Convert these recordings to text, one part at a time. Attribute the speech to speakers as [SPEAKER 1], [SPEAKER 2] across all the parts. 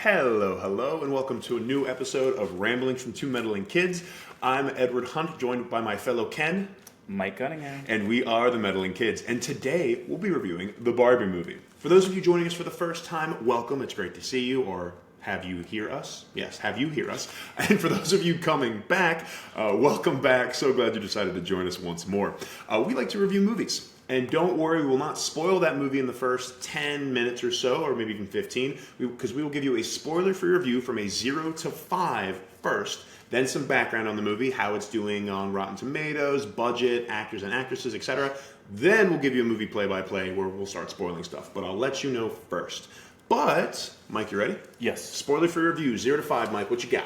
[SPEAKER 1] Hello, and welcome to a new episode of Ramblings from Two Meddling Kids. I'm Edward Hunt, joined by my fellow Ken,
[SPEAKER 2] Mike Cunningham.
[SPEAKER 1] and we are the Meddling Kids. And today, we'll be reviewing the Barbie movie. For those of you joining us for the first time, welcome. It's great to see you, or have you hear us? Yes, have you hear us. And for those of you coming back, welcome back. So glad you decided to join us once more. We like to review movies. And don't worry, we will not spoil that movie in the first 10 minutes or so, or maybe even 15, because we will give you a spoiler-free review from a 0 to 5 first, then some background on the movie, how it's doing on Rotten Tomatoes, budget, actors and actresses, etc. Then we'll give you a movie play-by-play where we'll start spoiling stuff, but I'll let you know first. But, Mike, you ready?
[SPEAKER 2] Yes.
[SPEAKER 1] Spoiler-free review, 0 to 5, Mike, what you got?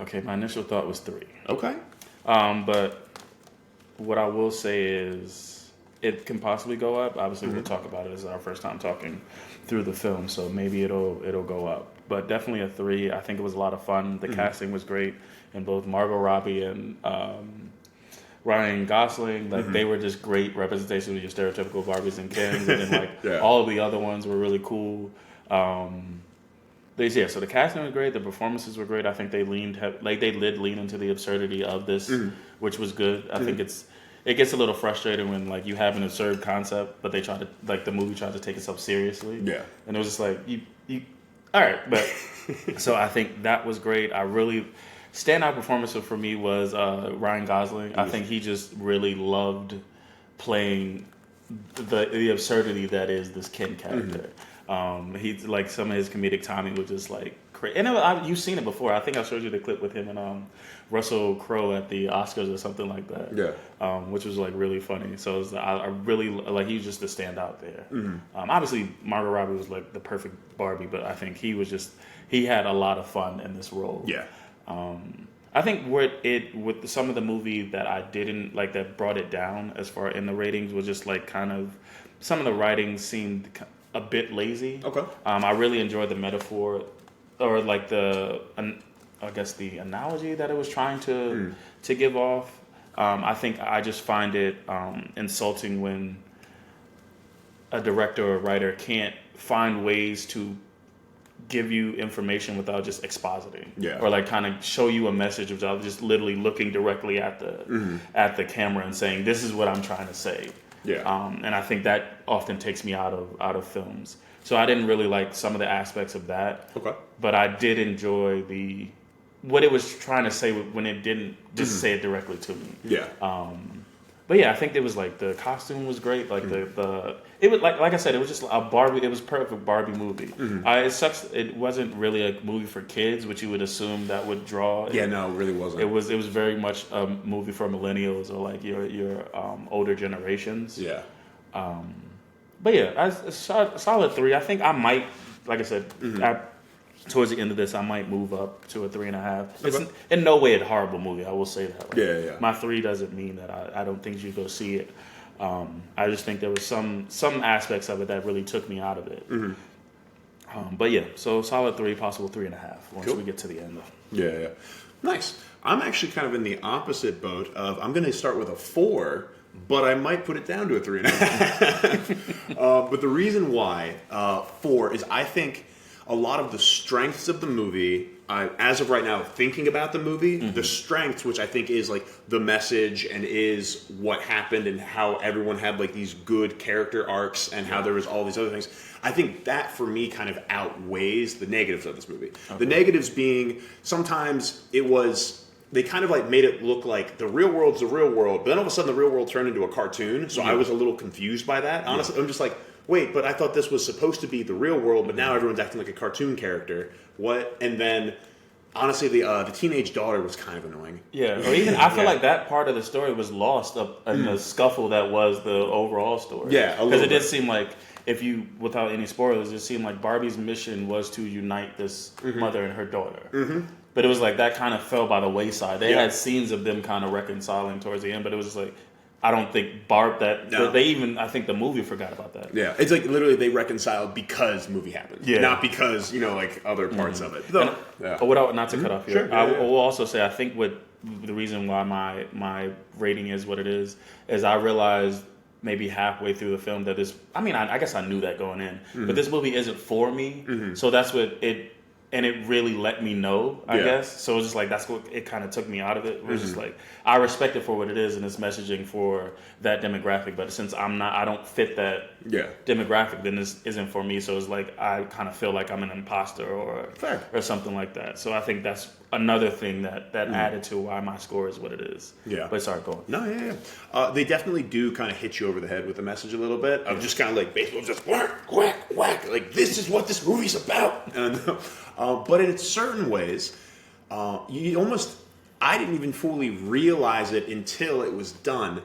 [SPEAKER 2] Okay, my initial thought was 3.
[SPEAKER 1] Okay.
[SPEAKER 2] But what I will say is it can possibly go up. Obviously, we'll talk about it. This is our first time talking through the film, so maybe it'll go up. But definitely a 3. I think it was a lot of fun. The casting was great, and both Margot Robbie and Ryan Gosling, they were just great representations of your stereotypical Barbies and Kens, and then all of the other ones were really cool. So the casting was great. The performances were great. I think they did lean into the absurdity of this, which was good. I think it gets a little frustrating when you have an absurd concept, but they try to the movie tried to take itself seriously. Yeah, and it was just you all right, but so I think that was great. I really standout performance for me was Ryan Gosling. I think he just really loved playing the absurdity that is this Ken character. He's some of his comedic timing was just crazy. And you've seen it before. I think I showed you the clip with him and Russell Crowe at the Oscars or something like that. Yeah. Which was really funny. So I really he was just the standout there. Obviously Margot Robbie was the perfect Barbie, but I think he had a lot of fun in this role. Yeah. I think with some of the movie that I didn't that brought it down as far in the ratings was just kind of some of the writing seemed a bit lazy. Okay. I really enjoyed the metaphor or the analogy that it was trying to give off. I think I just find it insulting when a director or writer can't find ways to give you information without just expositing, or kind of show you a message without just literally looking directly at the camera and saying, "This is what I'm trying to say." Yeah. And I think that often takes me out of films. So I didn't really like some of the aspects of that. Okay. But I did enjoy what it was trying to say when it didn't just say it directly to me. Yeah. But yeah, I think it was the costume was great. It was like I said, it was just a Barbie. It was perfect Barbie movie. It sucks. It wasn't really a movie for kids, which you would assume that would draw. Yeah, no, it really wasn't. It was very much a movie for millennials or your older generations. Yeah. But yeah, a solid 3. I think I might, like I said, towards the end of this, I might move up to a 3.5. Okay. It's in no way a horrible movie. I will say that. My 3 doesn't mean that I don't think you should go see it. I just think there was some aspects of it that really took me out of it. But yeah, so solid 3, possible 3.5 once we get to the end.
[SPEAKER 1] Yeah. Nice. I'm actually kind of in the opposite boat of I'm going to start with a 4. But I might put it down to a 3.5. But the reason why 4 is I think a lot of the strengths of the movie, as of right now, thinking about the movie, the strengths, which I think is the message and is what happened and how everyone had these good character arcs and how there was all these other things. I think that for me kind of outweighs the negatives of this movie. Okay. The negatives being sometimes it was... They kind of made it look like the real world's the real world, but then all of a sudden the real world turned into a cartoon. So I was a little confused by that. Honestly, I'm just wait, but I thought this was supposed to be the real world, but now everyone's acting like a cartoon character. What? And then, honestly, the teenage daughter was kind of annoying. Yeah,
[SPEAKER 2] or even I feel like that part of the story was lost up in the scuffle that was the overall story. Yeah, because it did seem like. Without any spoilers, it seemed like Barbie's mission was to unite this mother and her daughter. But it was that kind of fell by the wayside. They had scenes of them kind of reconciling towards the end, but it was just I don't think I think the movie forgot about that.
[SPEAKER 1] Yeah, it's literally they reconciled because the movie happened, not because other parts of it.
[SPEAKER 2] Not to cut off here, I will also say I think the reason why my rating is what it is I realized maybe halfway through the film that I guess I knew that going in, but this movie isn't for me. So that's what and it really let me know, I guess. So it was just like, that's what it kind of took me out of it. It was just like, I respect it for what it is, and it's messaging for that demographic. But since I don't fit that demographic, then this isn't for me. So it's like, I kind of feel like I'm an imposter or something like that. So I think that's another thing that added to why my score is what it is. Yeah. But sorry, go on.
[SPEAKER 1] No, they definitely do kind of hit you over the head with the message a little bit of just kind of like baseball, just whack, whack, whack. Like, this is what this movie's about. And, but in certain ways, you almost, I didn't even fully realize it until it was done.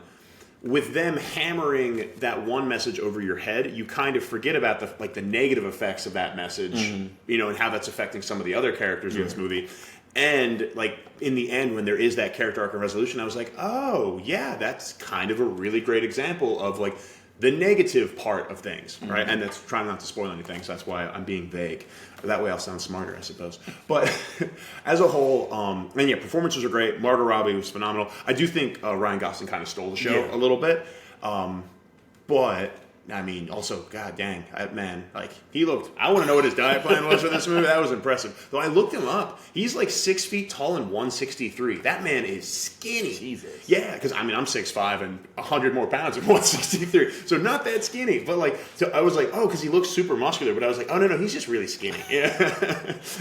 [SPEAKER 1] With them hammering that one message over your head, you kind of forget about the negative effects of that message, you know, and how that's affecting some of the other characters in this movie. And like in the end, when there is that character arc and resolution, I was like, oh yeah, that's kind of a really great example of like the negative part of things, right? And that's trying not to spoil anything, so that's why I'm being vague. That way I'll sound smarter, I suppose. But as a whole, and yeah, performances are great. Margot Robbie was phenomenal. I do think Ryan Gosling kind of stole the show a little bit. But I mean, also, god dang, man, like, he looked, I want to know what his diet plan was for this movie. That was impressive. Though I looked him up. He's like 6 feet tall and 163. That man is skinny.
[SPEAKER 2] Jesus.
[SPEAKER 1] Yeah, because I mean, I'm 6'5" and 100 more pounds at 163. So not that skinny. But like, so I was like, oh, because he looks super muscular. But I was like, oh, no, he's just really skinny. Yeah.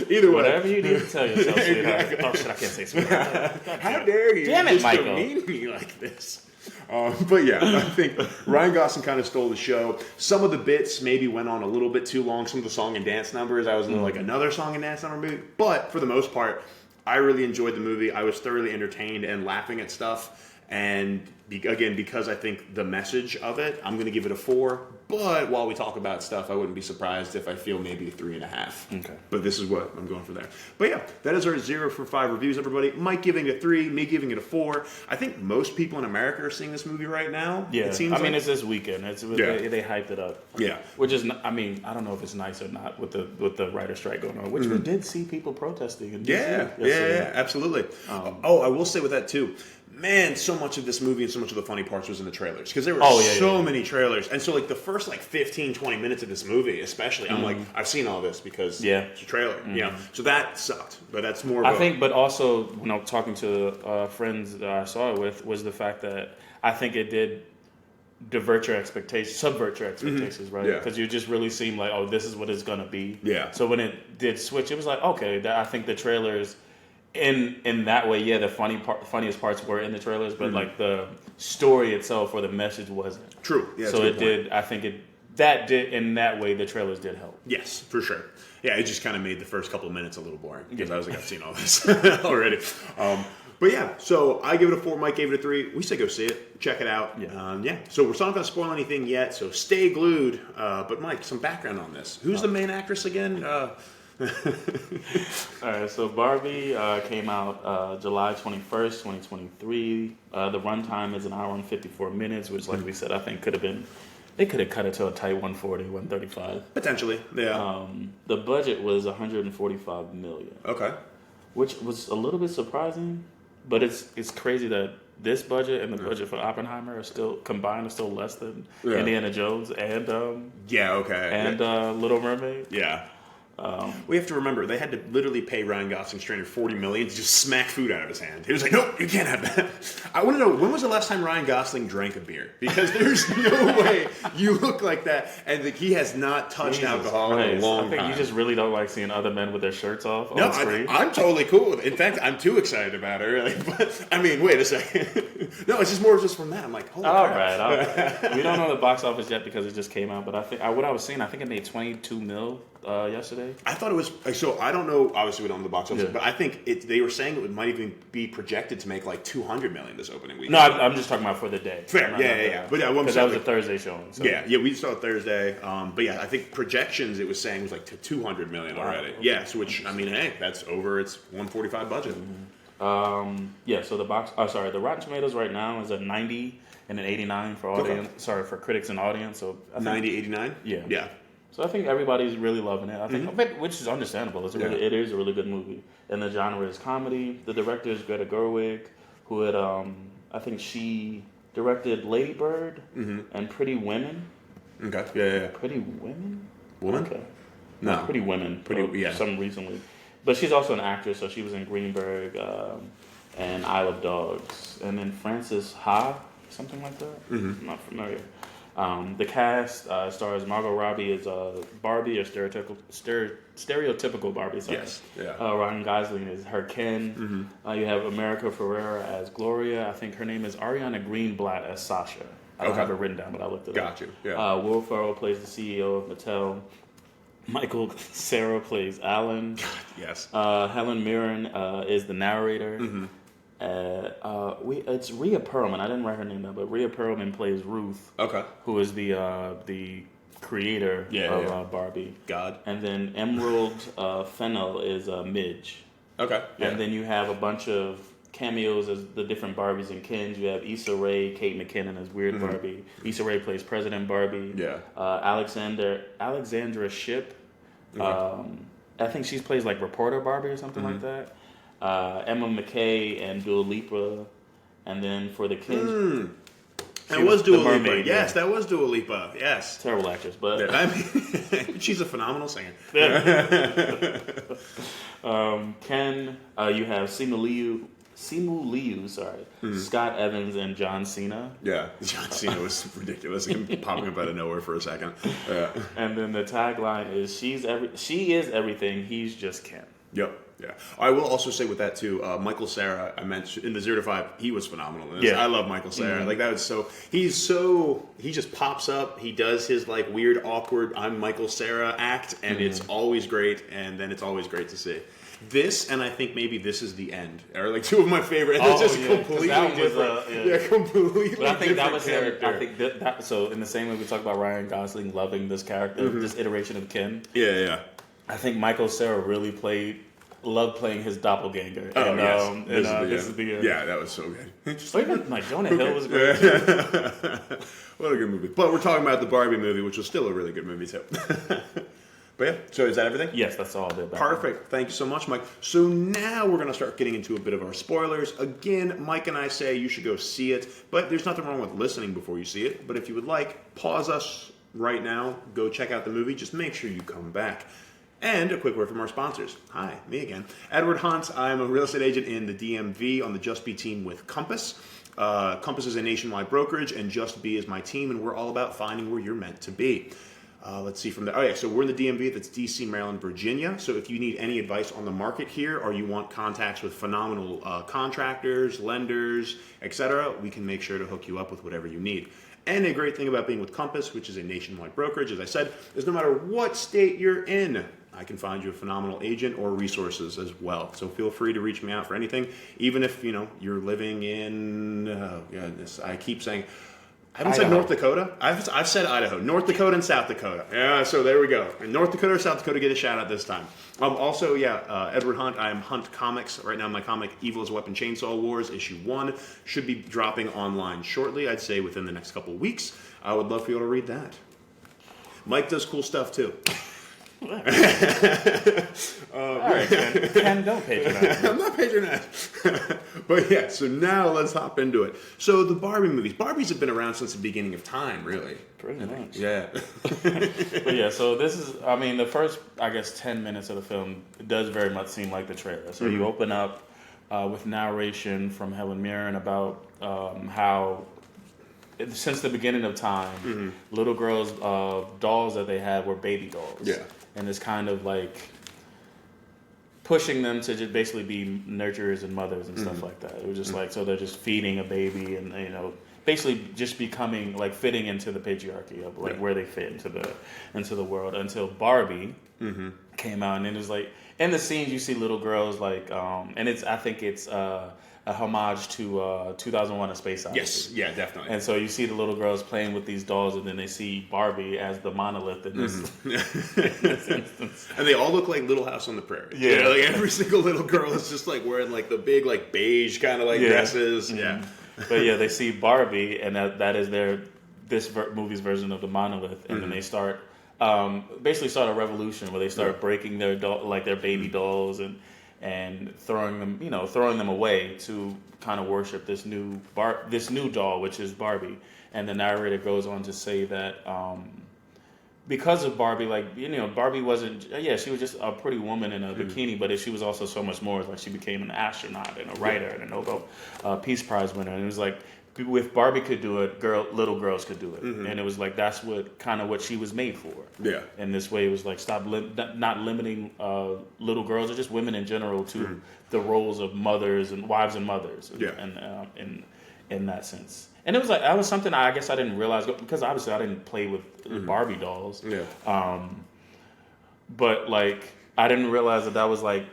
[SPEAKER 1] Either way.
[SPEAKER 2] Whatever you need to tell yourself, sweetheart. Oh, shit, I can't say sweetheart.
[SPEAKER 1] How dare you?
[SPEAKER 2] Damn it, Michael.
[SPEAKER 1] Demean me like this. But yeah, I think Ryan Gosling kind of stole the show. Some of the bits maybe went on a little bit too long. Some of the song and dance numbers, I was a little like another song and dance number movie. But for the most part, I really enjoyed the movie. I was thoroughly entertained and laughing at stuff. And again, because I think the message of it, I'm going to give it a 4. But while we talk about stuff, I wouldn't be surprised if I feel maybe a 3.5. Okay. But this is what I'm going for there. But yeah, that is our 0 for 5 reviews, everybody. Mike giving it a 3, me giving it a 4. I think most people in America are seeing this movie right now.
[SPEAKER 2] Yeah,
[SPEAKER 1] it seems
[SPEAKER 2] I mean, it's this weekend. They hyped it up.
[SPEAKER 1] Yeah.
[SPEAKER 2] Which is, I mean, I don't know if it's nice or not with the writer strike going on, which we did see people protesting in DC.
[SPEAKER 1] Yeah, absolutely. I will say with that too, man, so much of this movie and so much of the funny parts was in the trailers. Because there were so many trailers. And so, like, the first, 15, 20 minutes of this movie, especially, I'm like, I've seen all this because it's a trailer. You know? So that sucked. But that's more of
[SPEAKER 2] but also, when I'm talking to friends that I saw it with, was the fact that I think it did subvert your expectations, right? Because you just really seem like, oh, this is what it's going to be. Yeah. So when it did switch, it was like, okay, I think the trailers... In that way, the funniest parts were in the trailers, but like the story itself or the message wasn't. True. Yeah. So it did. I think in that way the trailers did help.
[SPEAKER 1] Yes, for sure. Yeah, it just kind of made the first couple of minutes a little boring because I was like, I've seen all this already. But yeah, so I give it a 4. Mike gave it a 3. We say go see it, check it out. Yeah. So we're not going to spoil anything yet. So stay glued. But Mike, some background on this. Who's the main actress again?
[SPEAKER 2] All right, so Barbie came out July 21st, 2023. The runtime is 1 hour and 54 minutes, which, like we said, I think they could have cut it to a tight 140, 135.
[SPEAKER 1] Potentially, yeah.
[SPEAKER 2] The budget was $145 million. Okay. Which was a little bit surprising, but it's crazy that this budget and the budget for Oppenheimer are still less than Indiana Jones and Little Mermaid.
[SPEAKER 1] Yeah. We have to remember, they had to literally pay Ryan Gosling's trainer $40 million to just smack food out of his hand. He was like, nope, you can't have that. I want to know, when was the last time Ryan Gosling drank a beer? Because there's no way you look like that, and he has not touched alcohol in a long time.
[SPEAKER 2] I think you just really don't like seeing other men with their shirts off on screen.
[SPEAKER 1] I'm totally cool with it. In fact, I'm too excited about it, really. But, I mean, wait a second. No, it's just more just from that. I'm like, holy crap.
[SPEAKER 2] All right. We don't know the box office yet because it just came out, but I think what I was seeing, I think it made $22 million yesterday.
[SPEAKER 1] I thought it was, so I don't know, obviously we don't know the box office, but I think they were saying it might even be projected to make like $200 million this opening week.
[SPEAKER 2] No, I'm just talking about for the day.
[SPEAKER 1] Fair, yeah. But because
[SPEAKER 2] that was a Thursday showing. So.
[SPEAKER 1] Yeah, we saw it Thursday. But yeah, I think projections it was saying was like to $200 million already. Okay. Yes, which, I mean, hey, that's over its 145 budget.
[SPEAKER 2] So the Rotten Tomatoes right now is a 90 and an 89 for audience. Sorry, for critics and audience. So
[SPEAKER 1] 90, 89?
[SPEAKER 2] Yeah. So I think everybody's really loving it. I think, which is understandable. It is a really good movie, and the genre is comedy. The director is Greta Gerwig, who had I think she directed Lady Bird and Pretty Women. Okay. Yeah. Pretty Women.
[SPEAKER 1] Woman?
[SPEAKER 2] Okay. No. Pretty Women. Some recently. But she's also an actress, so she was in Greenberg and Isle of Dogs. And then Frances Ha, something like that? I'm not familiar. The cast stars Margot Robbie as Barbie, or stereotypical Barbie. Sorry.
[SPEAKER 1] Yes. Yeah.
[SPEAKER 2] Ryan Gosling is her Ken. You have America Ferrera as Gloria. I think her name is Ariana Greenblatt as Sasha. I don't have it written down, but I looked it up.
[SPEAKER 1] Got you. Yeah.
[SPEAKER 2] Will Ferrell plays the CEO of Mattel. Michael Cera plays Alan.
[SPEAKER 1] Yes.
[SPEAKER 2] Helen Mirren is the narrator. It's Rhea Perlman. I didn't write her name down, but Rhea Perlman plays Ruth.
[SPEAKER 1] Okay.
[SPEAKER 2] Who is the creator of Barbie.
[SPEAKER 1] God.
[SPEAKER 2] And then Emerald Fennell is Midge.
[SPEAKER 1] Okay. Yeah.
[SPEAKER 2] And then you have a bunch of cameos as the different Barbies and Kens. You have Issa Rae, Kate McKinnon as Weird Barbie. Issa Rae plays President Barbie.
[SPEAKER 1] Yeah.
[SPEAKER 2] Alexandra Shipp. I think she plays like Reporter Barbie or something like that. Emma McKay and Dua Lipa. And then for the Kens...
[SPEAKER 1] That was Dua Lipa.
[SPEAKER 2] Mermaid,
[SPEAKER 1] Yes, that was Dua Lipa. Yes.
[SPEAKER 2] Terrible actress, but...
[SPEAKER 1] I mean, she's a phenomenal singer.
[SPEAKER 2] Ken, you have Simu Liu, Scott Evans, and John Cena.
[SPEAKER 1] Yeah, John Cena was ridiculous. Him popping up out of nowhere for a second. Yeah.
[SPEAKER 2] And then the tagline is, she is everything, he's just Ken.
[SPEAKER 1] Yep. Yeah. I will also say with that too, Michael Cera, I mentioned in the 0 to 5, he was phenomenal in this.
[SPEAKER 2] Yeah.
[SPEAKER 1] I love Michael Cera. Like that was he just pops up, he does his like weird, awkward, I'm Michael Cera act, and it's always great, and then it's always great to see. This, and I think maybe This Is the End, are like two of my favorite. It's just completely different. Completely
[SPEAKER 2] but I think that was
[SPEAKER 1] character.
[SPEAKER 2] I think that so in the same way we talk about Ryan Gosling loving this character, this iteration of Ken.
[SPEAKER 1] Yeah.
[SPEAKER 2] I think Michael Cera really loved playing his doppelganger.
[SPEAKER 1] Oh,
[SPEAKER 2] and,
[SPEAKER 1] yes.
[SPEAKER 2] This is the end.
[SPEAKER 1] Yeah, that was so good.
[SPEAKER 2] Even like Jonah Hill was great.
[SPEAKER 1] What a good movie. But we're talking about the Barbie movie, which was still a really good movie too. But yeah, so is that everything?
[SPEAKER 2] Yes, that's all.
[SPEAKER 1] Perfect. Thank you so much, Mike. So now we're going to start getting into a bit of our spoilers. Again, Mike and I say you should go see it, but there's nothing wrong with listening before you see it. But if you would like, pause us right now, go check out the movie. Just make sure you come back. And a quick word from our sponsors. Hi, me again. Edward Hunt. I'm a real estate agent in the DMV on the Just Be team with Compass. Compass is a nationwide brokerage, and Just Be is my team, and we're all about finding where you're meant to be. Let's see from there. Oh yeah, so we're in the DMV. That's DC, Maryland, Virginia. So if you need any advice on the market here, or you want contacts with phenomenal contractors, lenders, etc., we can make sure to hook you up with whatever you need. And a great thing about being with Compass, which is a nationwide brokerage, as I said, is no matter what state you're in, I can find you a phenomenal agent or resources as well. So feel free to reach me out for anything, even if you're living in. Oh goodness, I keep saying. I haven't said North Dakota. I've said Idaho, North Dakota, and South Dakota. Yeah, so there we go. North Dakota or South Dakota get a shout out this time. Also, Edward Hunt. I'm Hunt Comics. Right now, my comic Evil is a Weapon Chainsaw Wars issue 1 should be dropping online shortly. I'd say within the next couple of weeks. I would love for you to read that. Mike does cool stuff too.
[SPEAKER 2] All right, Ken, don't patronize.
[SPEAKER 1] I'm not patronized. But yeah, so now let's hop into it. So the Barbie movies. Barbies have been around since the beginning of time, really.
[SPEAKER 2] Pretty much.
[SPEAKER 1] Yeah.
[SPEAKER 2] But yeah, so this is, the first, 10 minutes of the film does very much seem like the trailer. So you open up with narration from Helen Mirren about how since the beginning of time, little girls' dolls that they had were baby dolls.
[SPEAKER 1] Yeah.
[SPEAKER 2] And it's kind of like pushing them to just basically be nurturers and mothers and stuff like that. It was just like, so they're just feeding a baby and, basically just becoming, like, fitting into the patriarchy of, like, where they fit into the world until Barbie came out. And it was like, in the scenes you see little girls, like, and I think it's a homage to 2001: A Space Odyssey.
[SPEAKER 1] Yes, yeah, definitely.
[SPEAKER 2] And so you see the little girls playing with these dolls, and then they see Barbie as the monolith in this, in this instance.
[SPEAKER 1] And they all look like Little House on the Prairie.
[SPEAKER 2] Yeah.
[SPEAKER 1] Like every single little girl is just like wearing like the big like beige kind of like dresses. Yeah.
[SPEAKER 2] But yeah, they see Barbie, and that is this movie's version of the monolith, and then they start basically start a revolution where they start breaking their their baby dolls and throwing them away to kind of worship this new doll, which is Barbie. And the narrator goes on to say that because of Barbie, like, you know, Barbie wasn't, she was just a pretty woman in a bikini, but she was also so much more. Like, she became an astronaut and a writer and a Nobel Peace Prize winner. And it was like, if Barbie could do it, little girls could do it. And it was like, that's what she was made for.
[SPEAKER 1] Yeah.
[SPEAKER 2] And this way, it was like, stop not limiting little girls or just women in general to the roles of mothers and wives and mothers. And in that sense. And it was like, that was something I guess I didn't realize, because obviously I didn't play with Barbie dolls.
[SPEAKER 1] Yeah.
[SPEAKER 2] But like, I didn't realize that was like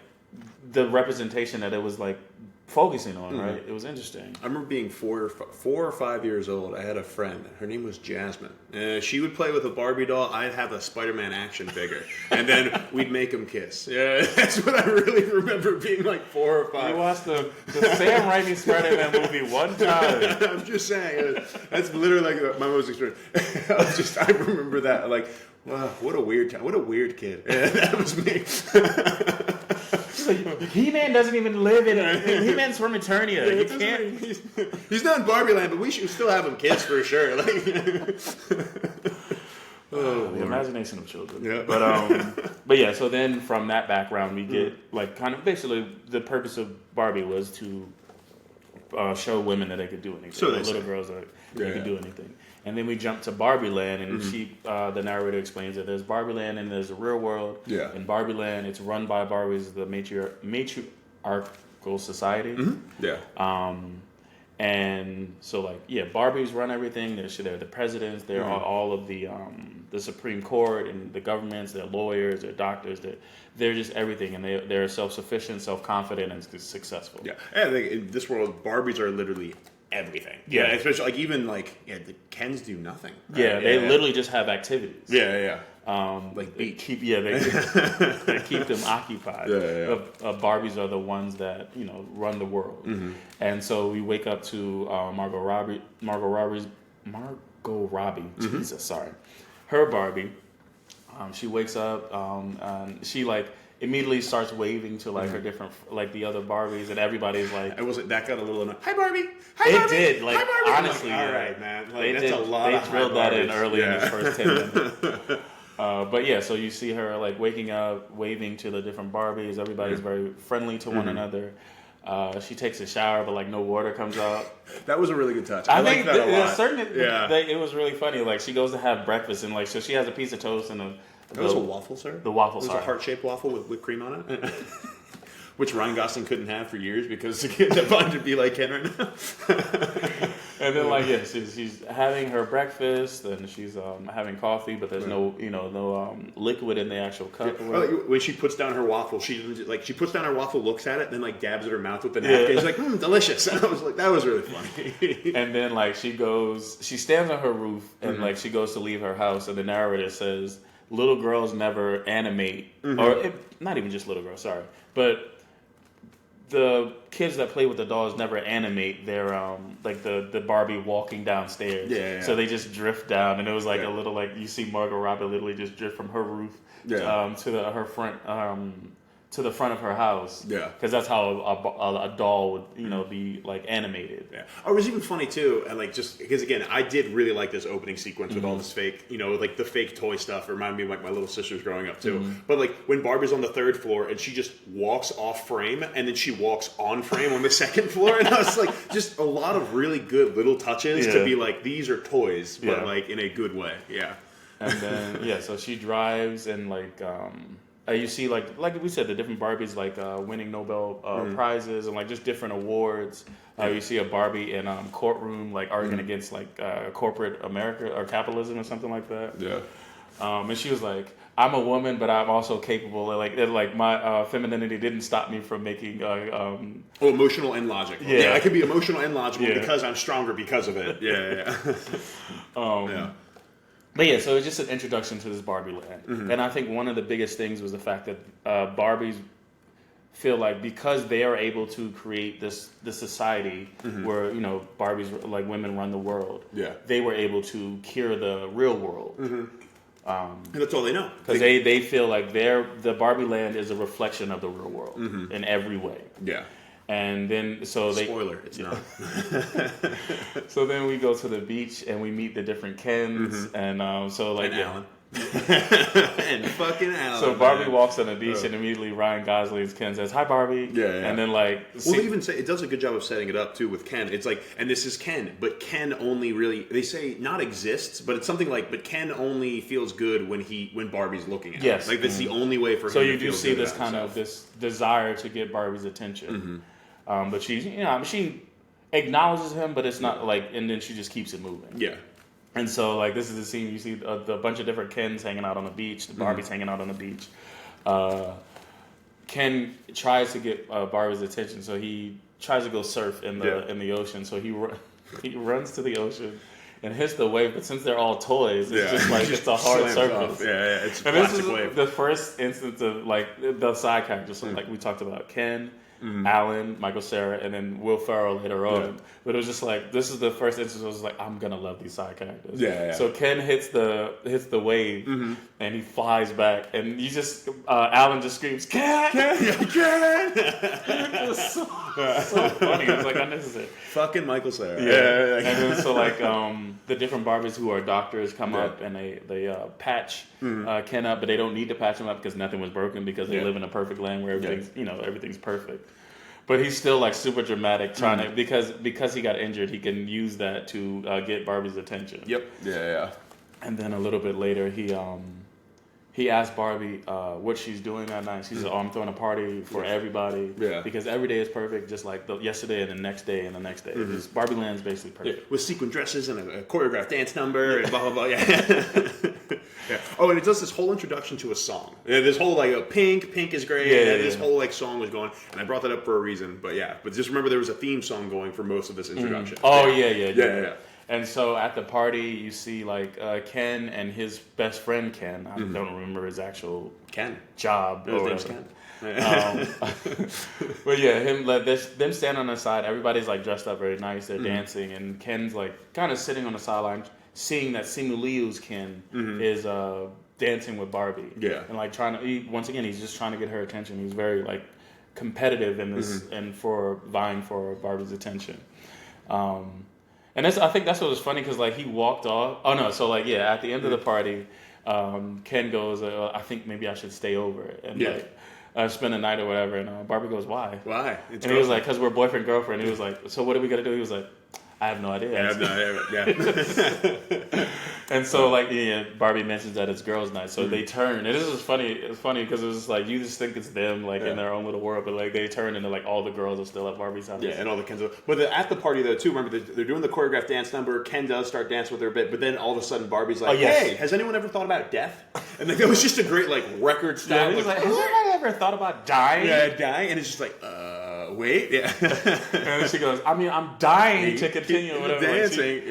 [SPEAKER 2] the representation that it was like focusing on, right? It was interesting.
[SPEAKER 1] I remember being 4 or 5 years old. I had a friend. Her name was Jasmine. She would play with a Barbie doll. I'd have a Spider-Man action figure. And then we'd make them kiss. Yeah, that's what I really remember being like 4 or 5.
[SPEAKER 2] You watched the Sam Raimi Spider-Man movie one time.
[SPEAKER 1] I'm just saying. That's literally like my most experience. I remember that. Like, wow, what a weird time. What a weird kid. Yeah, that was me.
[SPEAKER 2] He-Man doesn't even live in it. He-Man's from Eternia. You can't.
[SPEAKER 1] He's not in Barbieland, but we should still have him kiss for sure. Like,
[SPEAKER 2] the imagination of children.
[SPEAKER 1] Yeah.
[SPEAKER 2] But yeah. So then from that background, we get like kind of basically the purpose of Barbie was to show women that they could do anything.
[SPEAKER 1] So
[SPEAKER 2] little girls that they could do anything. And then we jump to Barbieland, and the narrator explains that there's Barbieland and there's the real world.
[SPEAKER 1] Yeah.
[SPEAKER 2] In Barbieland, it's run by Barbies, the matriarchal society.
[SPEAKER 1] Yeah.
[SPEAKER 2] And so like, Barbies run everything. They're the presidents. They're all of the Supreme Court and the governments. They're lawyers. They're doctors. They're just everything, and they're self-sufficient, self-confident, and successful.
[SPEAKER 1] Yeah. And I think in this world, Barbies are literally everything. Yeah, especially like even like the Kens do nothing. Right?
[SPEAKER 2] Yeah, they literally just have activities.
[SPEAKER 1] Yeah.
[SPEAKER 2] Like they keep they keep them occupied. Barbies are the ones that run the world. And so we wake up to Margot Robbie. Jesus, sorry, her Barbie. She wakes up and she like immediately starts waving to like her different, like the other Barbies, and everybody's like, that got a little annoying. Hi Barbie. Hi Barbie. It did. Like,
[SPEAKER 1] hi Barbie.
[SPEAKER 2] honestly,
[SPEAKER 1] all right, man. Like,
[SPEAKER 2] they
[SPEAKER 1] that's
[SPEAKER 2] did.
[SPEAKER 1] A lot.
[SPEAKER 2] They
[SPEAKER 1] of
[SPEAKER 2] drilled that in
[SPEAKER 1] Barbies.
[SPEAKER 2] early in the first 10 minutes. But yeah, so you see her like waking up, waving to the different Barbies. Everybody's very friendly to one another. She takes a shower, but like no water comes out.
[SPEAKER 1] That was a really good touch.
[SPEAKER 2] I
[SPEAKER 1] like
[SPEAKER 2] think
[SPEAKER 1] that a lot.
[SPEAKER 2] It was really funny. Like she goes to have breakfast, and like so she has a piece of toast and
[SPEAKER 1] That was a waffle, sir?
[SPEAKER 2] The waffle,
[SPEAKER 1] It was a heart-shaped waffle with whipped cream on it. Which Ryan Gosling couldn't have for years because he wanted to be like Ken right now.
[SPEAKER 2] And then she's having her breakfast and she's having coffee, but there's no liquid in the actual cup.
[SPEAKER 1] When she puts down her waffle, she puts down her waffle, looks at it, then like dabs at her mouth with the napkin. She's like, delicious. And I was like, that was really funny.
[SPEAKER 2] And then like she stands on her roof and like she goes to leave her house, and the narrator says, little girls never animate, not even just little girls, sorry, but the kids that play with the dolls never animate their like the Barbie walking downstairs. Yeah. So they just drift down, and it was like a little like you see Margot Robbie literally just drift from her roof to the front of her house. Yeah. Because that's how a doll would be like animated.
[SPEAKER 1] Yeah. Oh, it was even funny too, and like just because again I did really like this opening sequence with all this fake, like the fake toy stuff. It reminded me of like my little sisters growing up too. But like when Barbie's on the 3rd floor and she just walks off frame and then she walks on frame on the 2nd floor, and I was like, just a lot of really good little touches to be like these are toys, but like in a good way. Yeah.
[SPEAKER 2] And then so she drives and like. You see, like we said, the different Barbies like winning Nobel prizes and like just different awards. You see a Barbie in courtroom like arguing against like corporate America or capitalism or something like that. Yeah. And she was like, "I'm a woman, but I'm also capable." And like my femininity didn't stop me from making.
[SPEAKER 1] Emotional and logical. Yeah, I can be emotional and logical because I'm stronger because of it. Yeah.
[SPEAKER 2] But so it's just an introduction to this Barbieland. And I think one of the biggest things was the fact that Barbies feel like because they are able to create this society where, Barbies, like women run the world, they were able to cure the real world.
[SPEAKER 1] And that's all they know.
[SPEAKER 2] Because they feel like the Barbieland is a reflection of the real world in every way. Yeah. And then,
[SPEAKER 1] Spoiler, it's not.
[SPEAKER 2] So then we go to the beach and we meet the different Kens, and
[SPEAKER 1] and Alan. And fucking Alan.
[SPEAKER 2] So Barbie walks on the beach and immediately Ryan Gosling's Ken says, "Hi, Barbie."
[SPEAKER 1] Yeah.
[SPEAKER 2] And then like,
[SPEAKER 1] well, they even say it does a good job of setting it up too with Ken. It's like, and this is Ken, but Ken only really, they say not exists, but it's something like, but Ken only feels good when Barbie's looking at him. Like that's the only way for him.
[SPEAKER 2] So you
[SPEAKER 1] to
[SPEAKER 2] do
[SPEAKER 1] feel
[SPEAKER 2] see
[SPEAKER 1] good
[SPEAKER 2] this
[SPEAKER 1] about
[SPEAKER 2] kind
[SPEAKER 1] himself.
[SPEAKER 2] of this desire to get Barbie's attention, but she's she acknowledges him, but it's not like, and then she just keeps it moving.
[SPEAKER 1] Yeah.
[SPEAKER 2] And so, like, this is the scene you see the bunch of different Kens hanging out on the beach. The Barbie's hanging out on the beach. Ken tries to get Barbie's attention, so he tries to go surf in the ocean. So he runs to the ocean and hits the wave. But since they're all toys, it's just like it's a hard surface.
[SPEAKER 1] Yeah, it's a
[SPEAKER 2] and
[SPEAKER 1] plastic
[SPEAKER 2] this is
[SPEAKER 1] wave.
[SPEAKER 2] the first instance of like the side characters. So, like we talked about Ken. Alan, Michael Cera, and then Will Ferrell later on. Yeah. But it was just like, this is the first instance I was like, I'm gonna love these side characters.
[SPEAKER 1] Yeah.
[SPEAKER 2] So Ken hits the wave and he flies back, and you just Alan just screams, "Ken! Ken! It was so funny. It was like unnecessary.
[SPEAKER 1] Fucking Michael Cera.
[SPEAKER 2] Yeah. And then so like the different Barbies who are doctors come up and they patch Ken up, but they don't need to patch him up because nothing was broken because they live in a perfect land where everything's everything's perfect. But he's still like super dramatic, trying to because he got injured, he can use that to get Barbie's attention.
[SPEAKER 1] Yep. Yeah.
[SPEAKER 2] And then a little bit later, he asked Barbie what she's doing that night. She said, "Oh, I'm throwing a party for everybody because every day is perfect, just like yesterday and the next day and the next day. Barbieland's basically perfect
[SPEAKER 1] with sequin dresses and a choreographed dance number and blah blah blah." Yeah. Yeah. Oh, and it does this whole introduction to a song. Yeah, this whole like Pink is great. Yeah, this whole like song was going, and I brought that up for a reason. But just remember there was a theme song going for most of this introduction.
[SPEAKER 2] Oh yeah. And so at the party, you see like Ken and his best friend Ken. I don't remember his actual job.
[SPEAKER 1] His name's Ken.
[SPEAKER 2] But them stand on the side. Everybody's like dressed up very nice. They're dancing, and Ken's like kind of sitting on the sideline, seeing that Simu Liu's Ken is dancing with Barbie. Yeah, and like once again, he's just trying to get her attention. He's very like competitive in this and for vying for Barbie's attention. And I think that's what was funny because like he walked off. Oh no! So like at the end of the party, Ken goes, "I think maybe I should stay over and spend the night or whatever." And Barbie goes, "Why?
[SPEAKER 1] Why?"
[SPEAKER 2] And he was like, "Because we're boyfriend girlfriend." He was like, "So what are we gonna do?" He was like, "I have no idea."
[SPEAKER 1] I have no idea. Yeah.
[SPEAKER 2] And so like Barbie mentions that it's girls' night, so they turn. And this is funny. It's funny because it was just like you just think it's them like in their own little world, but like they turn into like all the girls are still at Barbie's house.
[SPEAKER 1] Yeah, and all the Kens. But at the party though too, remember they're doing the choreographed dance number. Ken does start dancing with her a bit, but then all of a sudden Barbie's like, "Hey, has anyone ever thut about death?" And like that was just a great like record style.
[SPEAKER 2] Yeah, like, has anybody ever thought about dying?
[SPEAKER 1] Yeah, dying, and it's just like, wait, yeah.
[SPEAKER 2] And then she goes, I'm dying to continue whatever.
[SPEAKER 1] Dancing,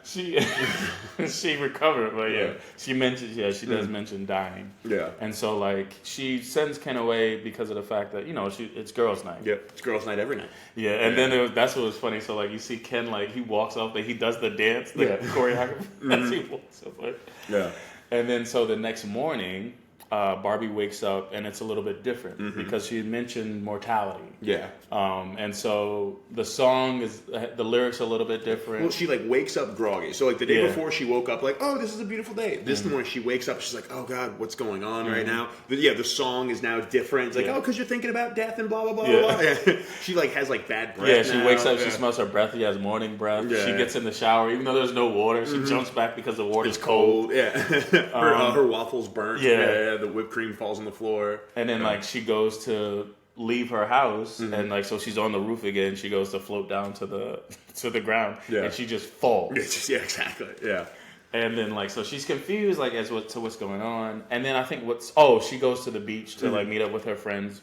[SPEAKER 2] she recovered, but she mentions, she does mention dying. Yeah. And so, like, she sends Ken away because of the fact that, it's girls' night.
[SPEAKER 1] Yep, it's girls' night every night.
[SPEAKER 2] Yeah, and then that's what was funny. So, like, you see Ken, like, he walks off, he does the dance, the choreography as he walks off. Yeah. And then, so the next morning, Barbie wakes up and it's a little bit different because she mentioned mortality. Yeah. And so the song the lyrics are a little bit different.
[SPEAKER 1] Well, she like wakes up groggy. So like the day before she woke up like, oh, this is a beautiful day. This morning she wakes up, she's like, oh God, what's going on right now? The song is now different. It's like, oh, because you're thinking about death and blah, blah, blah, blah. She like has like bad breath.
[SPEAKER 2] Yeah, she wakes up, she smells her breath, she has morning breath. Yeah. She gets in the shower, even though there's no water, she jumps back because the water's cold.
[SPEAKER 1] Yeah. Her waffles burnt. Yeah. The whipped cream falls on the floor.
[SPEAKER 2] And then like she goes to leave her house and like so she's on the roof again. She goes to float down to the ground and she just falls.
[SPEAKER 1] Yeah, exactly. Yeah.
[SPEAKER 2] And then like so she's confused like as to what's going on. And then I think she goes to the beach to like meet up with her friends,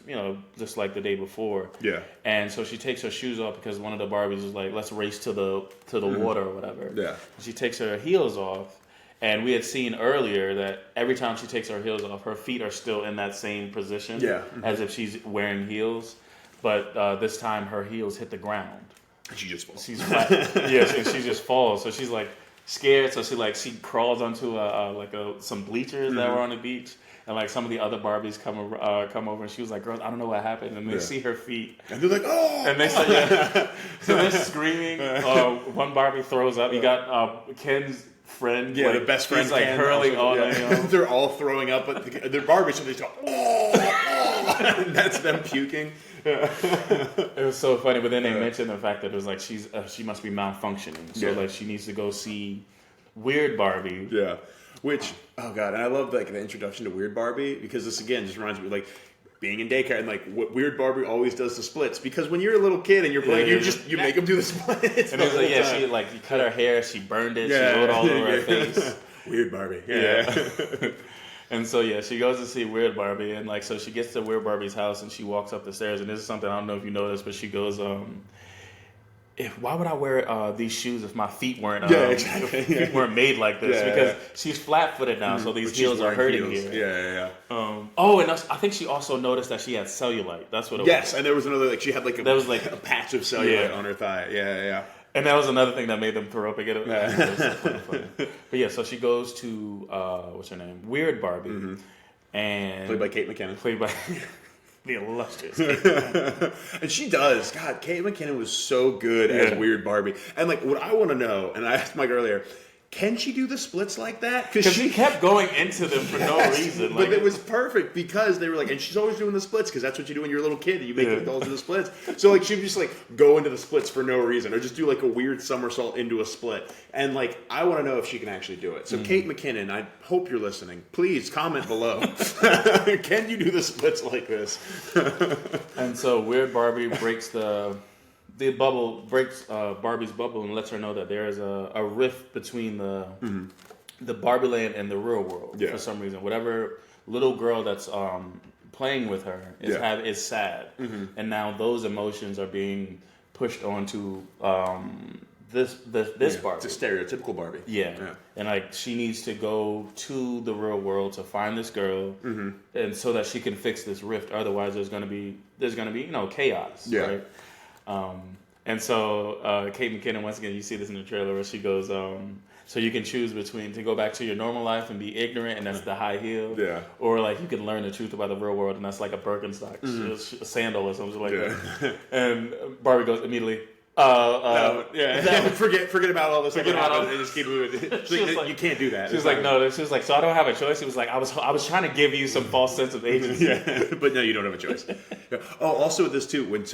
[SPEAKER 2] just like the day before. Yeah. And so she takes her shoes off because one of the Barbies is like, let's race to the water or whatever. Yeah. She takes her heels off. And we had seen earlier that every time she takes her heels off, her feet are still in that same position, as if she's wearing heels. But this time, her heels hit the ground.
[SPEAKER 1] And she just falls.
[SPEAKER 2] She's flat. Yes, and she just falls. So she's like scared. So she crawls onto some bleachers that were on the beach. And like some of the other Barbies come over, and she was like, "Girls, I don't know what happened." And they see her feet,
[SPEAKER 1] and they're like, "Oh!"
[SPEAKER 2] And they say, so they're screaming. One Barbie throws up. You got Ken's friend.
[SPEAKER 1] Yeah,
[SPEAKER 2] like,
[SPEAKER 1] the best friend.
[SPEAKER 2] He's like
[SPEAKER 1] Ken
[SPEAKER 2] hurling
[SPEAKER 1] also,
[SPEAKER 2] on them.
[SPEAKER 1] They're all throwing up, but they're Barbie, so they just go, oh, and that's them puking.
[SPEAKER 2] It was so funny, but then they mentioned the fact that it was like she must be malfunctioning, so like she needs to go see Weird Barbie.
[SPEAKER 1] Yeah, which oh god, and I love like the introduction to Weird Barbie because this again just reminds me like being in daycare and like what Weird Barbie always does the splits because when you're a little kid and you're playing, you make them do the splits.
[SPEAKER 2] And it was like she like you cut her hair, she burned it, she wrote all over her face.
[SPEAKER 1] Weird Barbie.
[SPEAKER 2] Yeah. And so she goes to see Weird Barbie, and like so she gets to Weird Barbie's house and she walks up the stairs, and this is something I don't know if you noticed, but she goes, why would I wear these shoes if my feet weren't weren't made like this? Because she's flat footed now, so these heels are hurting here. And I think she also noticed that she had cellulite. That's what it was.
[SPEAKER 1] Yes, and there was another she had like a patch of cellulite on her thigh. Yeah.
[SPEAKER 2] And that was another thing that made them throw up again. It was funny. But so she goes to what's her name? Weird Barbie, and
[SPEAKER 1] played by Kate McKinnon.
[SPEAKER 2] Played by the illustrious.
[SPEAKER 1] And she does. God, Kate McKinnon was so good as Weird Barbie. And like, what I want to know, and I asked Mike earlier, can she do the splits like that?
[SPEAKER 2] Because she kept going into them for no reason.
[SPEAKER 1] But it was perfect because they were like, and she's always doing the splits because that's what you do when you're a little kid. You make adults do the splits. So like she'd just like go into the splits for no reason or just do like a weird somersault into a split. And like, I want to know if she can actually do it. So Kate McKinnon, I hope you're listening. Please comment below. Can you do the splits like this?
[SPEAKER 2] And so Weird Barbie breaks the bubble, breaks Barbie's bubble and lets her know that there is a rift between the Barbieland and the real world for some reason. Whatever little girl that's playing with her is sad, and now those emotions are being pushed onto this Barbie.
[SPEAKER 1] It's a stereotypical Barbie.
[SPEAKER 2] Yeah, and like she needs to go to the real world to find this girl, and so that she can fix this rift. Otherwise, there's gonna be chaos.
[SPEAKER 1] Yeah.
[SPEAKER 2] Right? And so Kate McKinnon, once again, you see this in the trailer where she goes, so you can choose between to go back to your normal life and be ignorant, and that's the high heel, or like you can learn the truth about the real world, and that's like a Birkenstock, a sandal or something like that. And Barbie goes immediately,
[SPEAKER 1] forget about all this.
[SPEAKER 2] Forget about all
[SPEAKER 1] and just keep moving. Like, you can't do that.
[SPEAKER 2] She was like, no. She was like, so I don't have a choice. He was like, I was trying to give you some false sense of agency.
[SPEAKER 1] But no, you don't have a choice. Oh, also with this too, when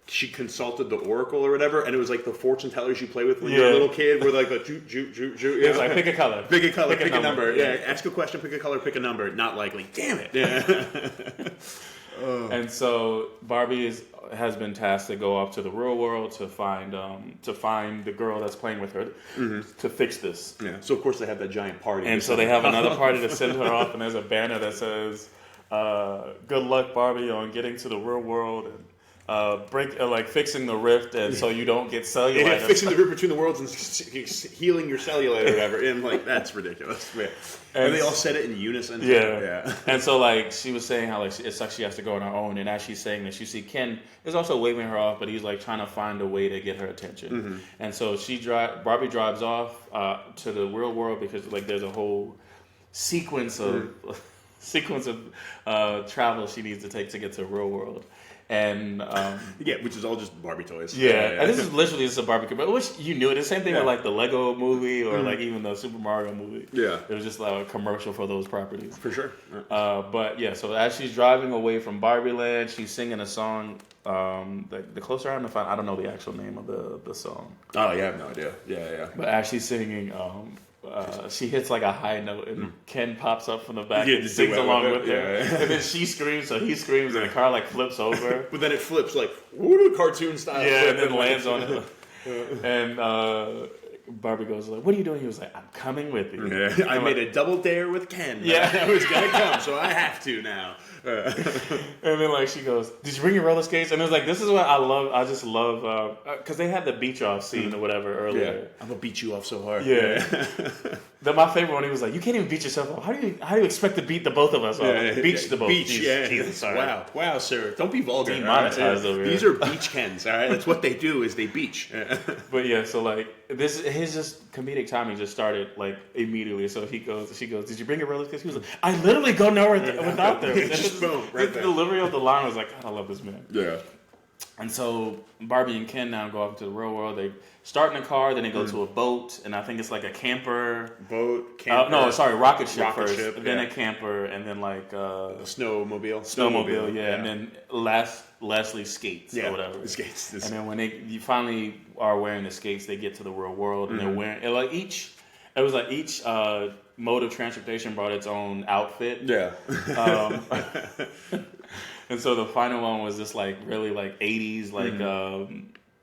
[SPEAKER 1] she consulted the oracle or whatever, and it was like the fortune tellers you play with when you're a little kid, where like the joot.
[SPEAKER 2] It was like pick a color,
[SPEAKER 1] pick a number. Ask a question, pick a color, pick a number. Not likely. Damn it.
[SPEAKER 2] And so Barbie has been tasked to go off to the real world to find the girl that's playing with her to fix this.
[SPEAKER 1] Yeah. So of course they have that giant party,
[SPEAKER 2] and so they have another party to send her off, and there's a banner that says, "Good luck, Barbie, on getting to the real world." And fixing the rift, and so you don't get cellulite.
[SPEAKER 1] Fixing the rift between the worlds and healing your cellulite or whatever. And like that's ridiculous. And they all said it in unison.
[SPEAKER 2] Yeah. And so like she was saying how like it's like she has to go on her own, and as she's saying this, you see Ken is also waving her off, but he's like trying to find a way to get her attention. And so Barbie drives off to the real world because like there's a whole sequence of travel she needs to take to get to the real world. And
[SPEAKER 1] which is all just Barbie toys.
[SPEAKER 2] And this is literally just a Barbie commercial. Which you knew it. The same thing with like the Lego movie or like even the Super Mario movie. Yeah, it was just like a commercial for those properties
[SPEAKER 1] for sure.
[SPEAKER 2] So as she's driving away from Barbieland, she's singing a song. The closer I'm to find, I don't know the actual name of the song.
[SPEAKER 1] Oh yeah, I have no idea. Yeah.
[SPEAKER 2] But as she's singing, she hits like a high note, and Ken pops up from the back and sings along with her. And then she screams, so he screams, and the car like flips over.
[SPEAKER 1] But then it flips like woo, cartoon style.
[SPEAKER 2] Yeah, and then lands on it. And Barbie goes like, "What are you doing?" He was like, "I'm coming with you."
[SPEAKER 1] Yeah. I made a double dare with Ken. I was gonna come, so I have to now.
[SPEAKER 2] And then like she goes, "Did you bring your roller skates?" And it was like, this is what I love. I just love because they had the beach off scene or whatever earlier.
[SPEAKER 1] Yeah. I'm gonna beat you off so hard.
[SPEAKER 2] Yeah. Then my favorite one, he was like, "You can't even beat yourself off. How do you expect to beat the both of us off? Beach the both.
[SPEAKER 1] Beach,
[SPEAKER 2] Jesus, sorry.
[SPEAKER 1] Wow, sir. Don't be vulgar.
[SPEAKER 2] Demonetized over here.
[SPEAKER 1] These are beach Kens. All right, that's what they do is they beach.
[SPEAKER 2] But yeah, so like his just comedic timing just started like immediately. So she goes, "Did you bring your roller skates?" He was like, "I literally go nowhere without them."
[SPEAKER 1] Just boom, right
[SPEAKER 2] the delivery of the line was like, God, I love this man.
[SPEAKER 1] Yeah.
[SPEAKER 2] And so Barbie and Ken now go out into the real world. They start in a car, then they go to a boat, and I think it's like a camper.
[SPEAKER 1] Camper.
[SPEAKER 2] Rocket ship first.
[SPEAKER 1] Ship,
[SPEAKER 2] then a camper, and then like
[SPEAKER 1] a snowmobile.
[SPEAKER 2] Snowmobile, yeah. And then lastly skates or whatever.
[SPEAKER 1] Skates.
[SPEAKER 2] And then when you finally are wearing the skates, they get to the real world, and they're wearing each mode of transportation brought its own outfit.
[SPEAKER 1] Yeah.
[SPEAKER 2] And so the final one was just like really like 80s, like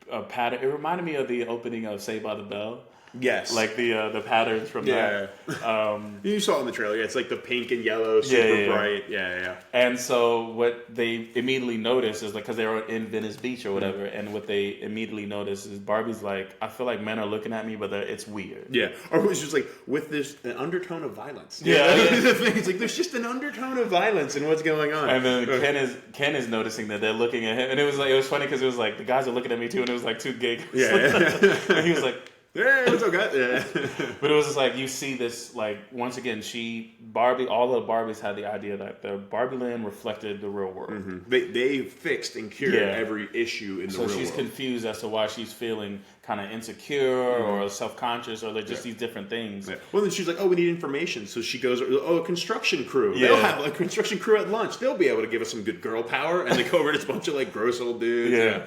[SPEAKER 2] a pattern. It reminded me of the opening of Saved by the Bell.
[SPEAKER 1] Yes.
[SPEAKER 2] Like the patterns from that.
[SPEAKER 1] You saw it in the trailer. Yeah, it's like the pink and yellow, super bright. Yeah.
[SPEAKER 2] And so what they immediately notice is like, because they were in Venice Beach or whatever, and what they immediately notice is Barbie's like, I feel like men are looking at me, but it's weird.
[SPEAKER 1] Yeah. Or it was just like, with an undertone of violence.
[SPEAKER 2] Yeah.
[SPEAKER 1] The thing. It's like, there's just an undertone of violence in what's going on.
[SPEAKER 2] And then Ken is noticing that they're looking at him. And it was funny because it was like, the guys are looking at me too, and it was like two gigs.
[SPEAKER 1] Yeah.
[SPEAKER 2] And he was like,
[SPEAKER 1] yeah, it's okay. Yeah.
[SPEAKER 2] But it was just like, you see this, like, once again, all the Barbies had the idea that the Barbieland reflected the real world.
[SPEAKER 1] Mm-hmm. They fixed and cured every issue in the real world. So
[SPEAKER 2] she's confused as to why she's feeling kind of insecure or self-conscious, or they're just these different things.
[SPEAKER 1] Yeah. Well, then she's like, we need information. So she goes, a construction crew. Yeah. They'll have a construction crew at lunch. They'll be able to give us some good girl power. And they go over to this bunch of, like, gross old dudes.
[SPEAKER 2] Yeah.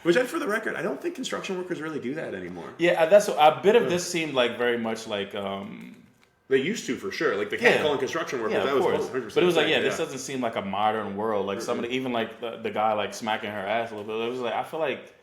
[SPEAKER 1] Which, for the record, I don't think construction workers really do that anymore.
[SPEAKER 2] Yeah, that's a bit of this seemed like very much like
[SPEAKER 1] they used to, for sure. Like the catcalling construction workers, that was 100%.
[SPEAKER 2] But it was like, this doesn't seem like a modern world. Like somebody, even like the guy like smacking her ass a little bit. It was like, I feel like,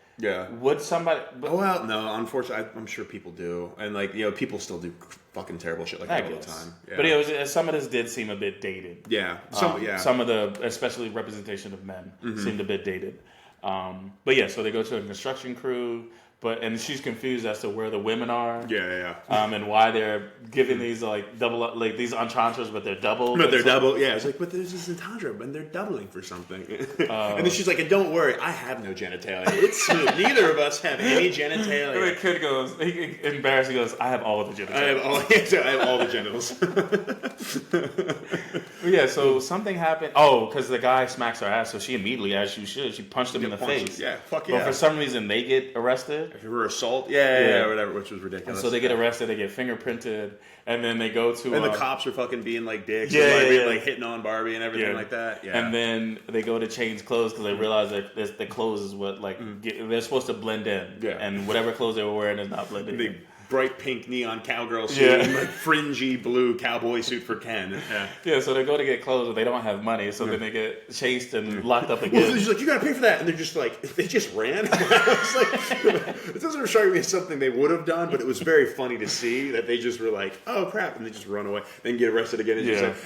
[SPEAKER 2] would somebody?
[SPEAKER 1] Well, no. Unfortunately, I'm sure people do, and like people still do fucking terrible shit like that all the time. Yeah.
[SPEAKER 2] But some of this did seem a bit dated.
[SPEAKER 1] Yeah.
[SPEAKER 2] Some of the, especially representation of men, seemed a bit dated. But yeah, so they go to a construction crew, and she's confused as to where the women are.
[SPEAKER 1] Yeah.
[SPEAKER 2] And why they're giving these like double, like these entendres, but they're double.
[SPEAKER 1] But they're double. Yeah, it's like, but there's this entendre, and they're doubling for something. And then she's like, and don't worry, I have no genitalia. It's smooth. Neither of us have any genitalia.
[SPEAKER 2] And the kid goes, embarrassed, he goes, I have all the genitalia.
[SPEAKER 1] I have all the genitals.
[SPEAKER 2] Yeah, so something happened. Oh, because the guy smacks her ass, so she immediately, as you should, she punched him in the face.
[SPEAKER 1] Yeah, fuck yeah.
[SPEAKER 2] But for some reason, they get arrested.
[SPEAKER 1] For assault? Yeah, whatever, which was ridiculous.
[SPEAKER 2] And so they get arrested, they get fingerprinted, and then they go to...
[SPEAKER 1] And the cops are fucking being like dicks, like hitting on Barbie and everything like that. Yeah.
[SPEAKER 2] And then they go to change clothes because they realize that the clothes is what, like, they're supposed to blend in. Yeah. And whatever clothes they were wearing is not blending in.
[SPEAKER 1] Bright pink neon cowgirl suit and like fringy blue cowboy suit for Ken.
[SPEAKER 2] Yeah, so they go to get clothes, but they don't have money, so then they get chased and locked up again.
[SPEAKER 1] Well, she's like, you gotta pay for that, and they're just like, they just ran. It's like, it doesn't strike me as something they would have done, but it was very funny to see that they just were like, oh crap, and they just run away, then get arrested again,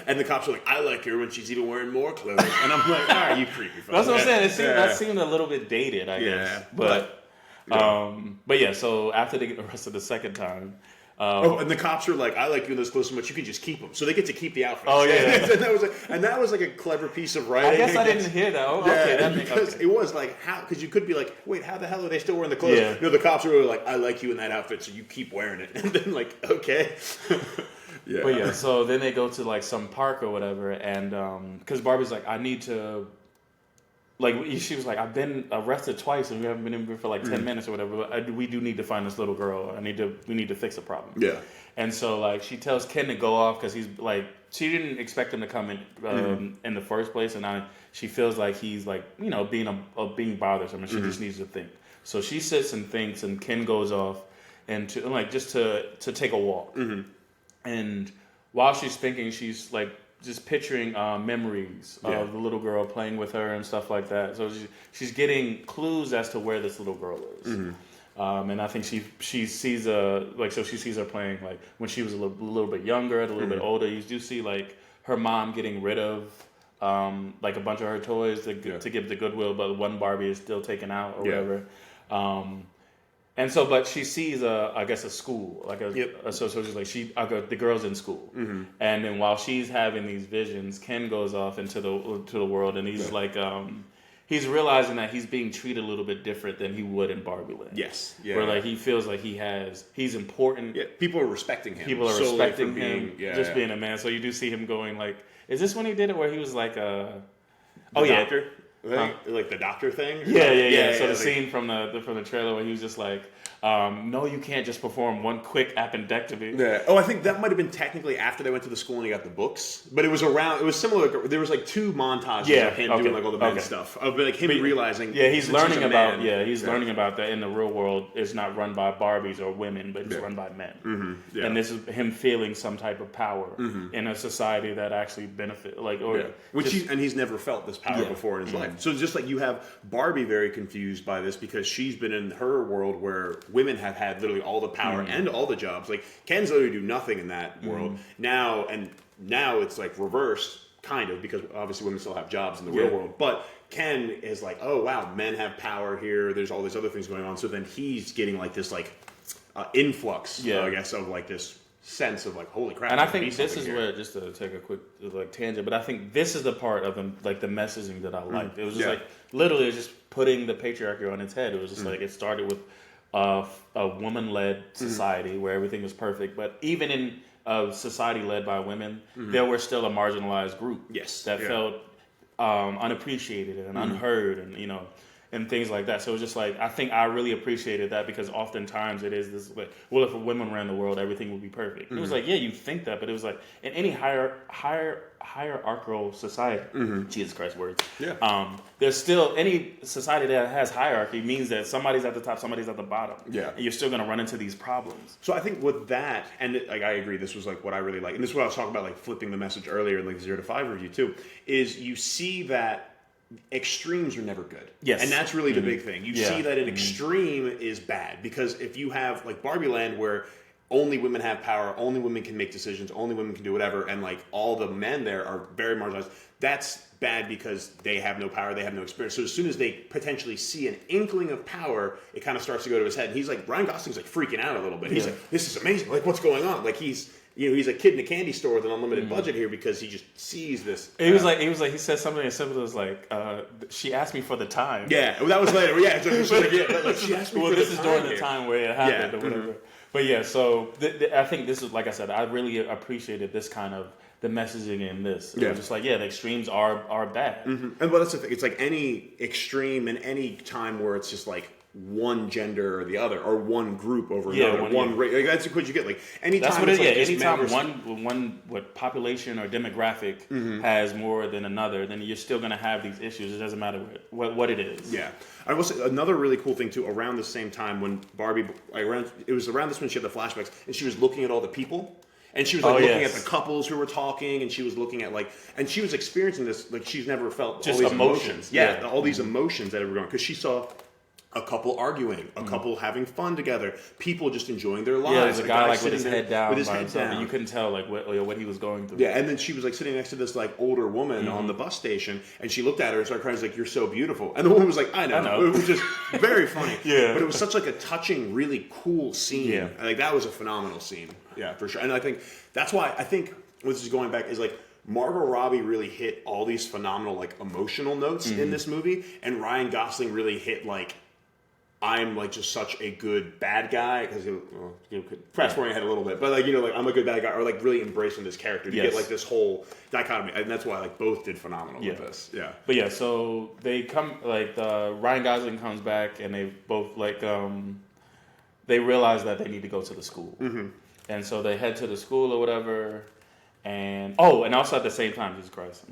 [SPEAKER 1] and the cops are like, I like her when she's even wearing more clothes, and I'm like, all right, you creepy fuck.
[SPEAKER 2] That's what I'm saying. That seemed a little bit dated, I guess, but yeah, so after they get arrested the second time,
[SPEAKER 1] and the cops are like, I like you in those clothes so much, you can just keep them. So they get to keep the outfits.
[SPEAKER 2] Oh, yeah.
[SPEAKER 1] and that was like a clever piece of writing.
[SPEAKER 2] I guess I didn't hear that. Oh, okay.
[SPEAKER 1] Because it was like, how? Because you could be like, wait, how the hell are they still wearing the clothes?
[SPEAKER 2] Yeah.
[SPEAKER 1] No, the cops are really like, I like you in that outfit, so you keep wearing it. And then like, okay.
[SPEAKER 2] Yeah. But yeah, so then they go to like some park or whatever, and because Barbie's like, I need to... Like, she was like, I've been arrested twice and we haven't been in here for like 10 minutes or whatever, but we do need to find this little girl. We need to fix the problem.
[SPEAKER 1] Yeah.
[SPEAKER 2] And so, like, she tells Ken to go off because he's, like, she didn't expect him to come in the first place. And now she feels like he's, like, you know, being bothersome and she just needs to think. So she sits and thinks and Ken goes off and just to take a walk. And while she's thinking, she's, like, just picturing memories of the little girl playing with her and stuff like that. So she's getting clues as to where this little girl is. And I think she sees she sees her playing like when she was a little bit younger, a little bit older. You do see like her mom getting rid of like a bunch of her toys to give to Goodwill, but one Barbie is still taken out or whatever. And so, but she sees I guess a school, like so she's like the girl's in school, and then while she's having these visions, Ken goes off into the world, and he's like he's realizing that he's being treated a little bit different than he would in Barbieland.
[SPEAKER 1] Yes,
[SPEAKER 2] where like he feels like he's important.
[SPEAKER 1] Yeah, people are respecting him.
[SPEAKER 2] People are respecting him just being a man. So you do see him going like, is this when he did it where he was like
[SPEAKER 1] doctor? Like the doctor thing?
[SPEAKER 2] Yeah. So the scene from the trailer where he was just like, no, you can't just perform one quick appendectomy.
[SPEAKER 1] Yeah. Oh, I think that might have been technically after they went to the school and he got the books, but it was similar. There was like 2 montages of him doing like all the men stuff, of like him realizing.
[SPEAKER 2] Yeah, he's learning about learning about that in the real world. It's not run by Barbies or women, but it's run by men.
[SPEAKER 1] Mm-hmm. Yeah.
[SPEAKER 2] And this is him feeling some type of power in a society that actually
[SPEAKER 1] he's never felt this power before in his life. So just like you have Barbie very confused by this because she's been in her world where women have had literally all the power and all the jobs. Like Ken's literally do nothing in that world now it's like reversed kind of, because obviously women still have jobs in the real world, but Ken is like, oh wow, men have power here, there's all these other things going on. So then he's getting like this like influx, I guess, of like this sense of like, holy crap.
[SPEAKER 2] And I think this is where, just to take a quick like tangent, but I think this is the part of the messaging that I liked. It was just like literally it was just putting the patriarchy on its head. It was just like, it started with a woman-led society where everything was perfect, but even in a society led by women, there were still a marginalized group that felt unappreciated and unheard, and and things like that. So it was just like, I think I really appreciated that, because oftentimes it is this like, well, if a woman ran the world, everything would be perfect. It was like, yeah, you think that, but it was like in any hierarchical society, Jesus Christ words. Yeah. There's still, any society that has hierarchy means that somebody's at the top, somebody's at the bottom. Yeah. And you're still going to run into these problems.
[SPEAKER 1] So I think with that, and like I agree, this was like what I really like, and this is what I was talking about, like flipping the message earlier in like 0 to 5 review too, is you see that extremes are never good. Yes. And that's really the big thing. You see that an extreme is bad, because if you have like Barbieland, where only women have power, only women can make decisions, only women can do whatever, and like all the men there are very marginalized, that's bad because they have no power, they have no experience. So as soon as they potentially see an inkling of power, it kind of starts to go to his head. And he's like, Ryan Gosling's like freaking out a little bit. He's like, this is amazing. Like, what's going on? Like, he's a kid in a candy store with an unlimited budget here, because he just sees this.
[SPEAKER 2] He said something as simple as like, she asked me for the time.
[SPEAKER 1] Yeah, well, that was later. Yeah, she was like, she asked me for the time.
[SPEAKER 2] Well, this is during the time where it happened or whatever. But yeah, so I think this is, like I said, I really appreciated this kind of the messaging in this. It was just like, the extremes are bad. And
[SPEAKER 1] that's the thing. It's like any extreme in any time where it's just like one gender or the other, or one group over another, one race. Like, that's what you get. Like anytime,
[SPEAKER 2] that's what it is. Anytime one population or demographic has more than another, then you're still going to have these issues. It doesn't matter what it is.
[SPEAKER 1] Yeah. I will say another really cool thing too. Around the same time when Barbie, it was around this when she had the flashbacks, and she was looking at all the people. And she was like looking at the couples who were talking, and she was looking at and she was experiencing this like she's never felt.
[SPEAKER 2] Just
[SPEAKER 1] all these
[SPEAKER 2] emotions.
[SPEAKER 1] Yeah, all these emotions that were going, because she saw a couple arguing, a couple having fun together, people just enjoying their lives.
[SPEAKER 2] Yeah, there's a guy like with his head down,
[SPEAKER 1] and
[SPEAKER 2] you couldn't tell like what he was going through.
[SPEAKER 1] Yeah, and then she was like sitting next to this like older woman on the bus station, and she looked at her and started crying. She's like, "You're so beautiful," and the woman was like, "I know." It was just very funny. But it was such like a touching, really cool scene. Yeah, like that was a phenomenal scene. Yeah, for sure. And I think that's why I think what this is going back is like, Margot Robbie really hit all these phenomenal like emotional notes in this movie, and Ryan Gosling really hit like, I'm like just such a good bad guy, because he could press for me ahead a little bit, but like like I'm a good bad guy, or like really embracing this character to get like this whole dichotomy, and that's why like both did phenomenal with this. Yeah.
[SPEAKER 2] But yeah, so they come like Ryan Gosling comes back, and they both like they realize that they need to go to the school, and so they head to the school or whatever, and also at the same time, Jesus Christ,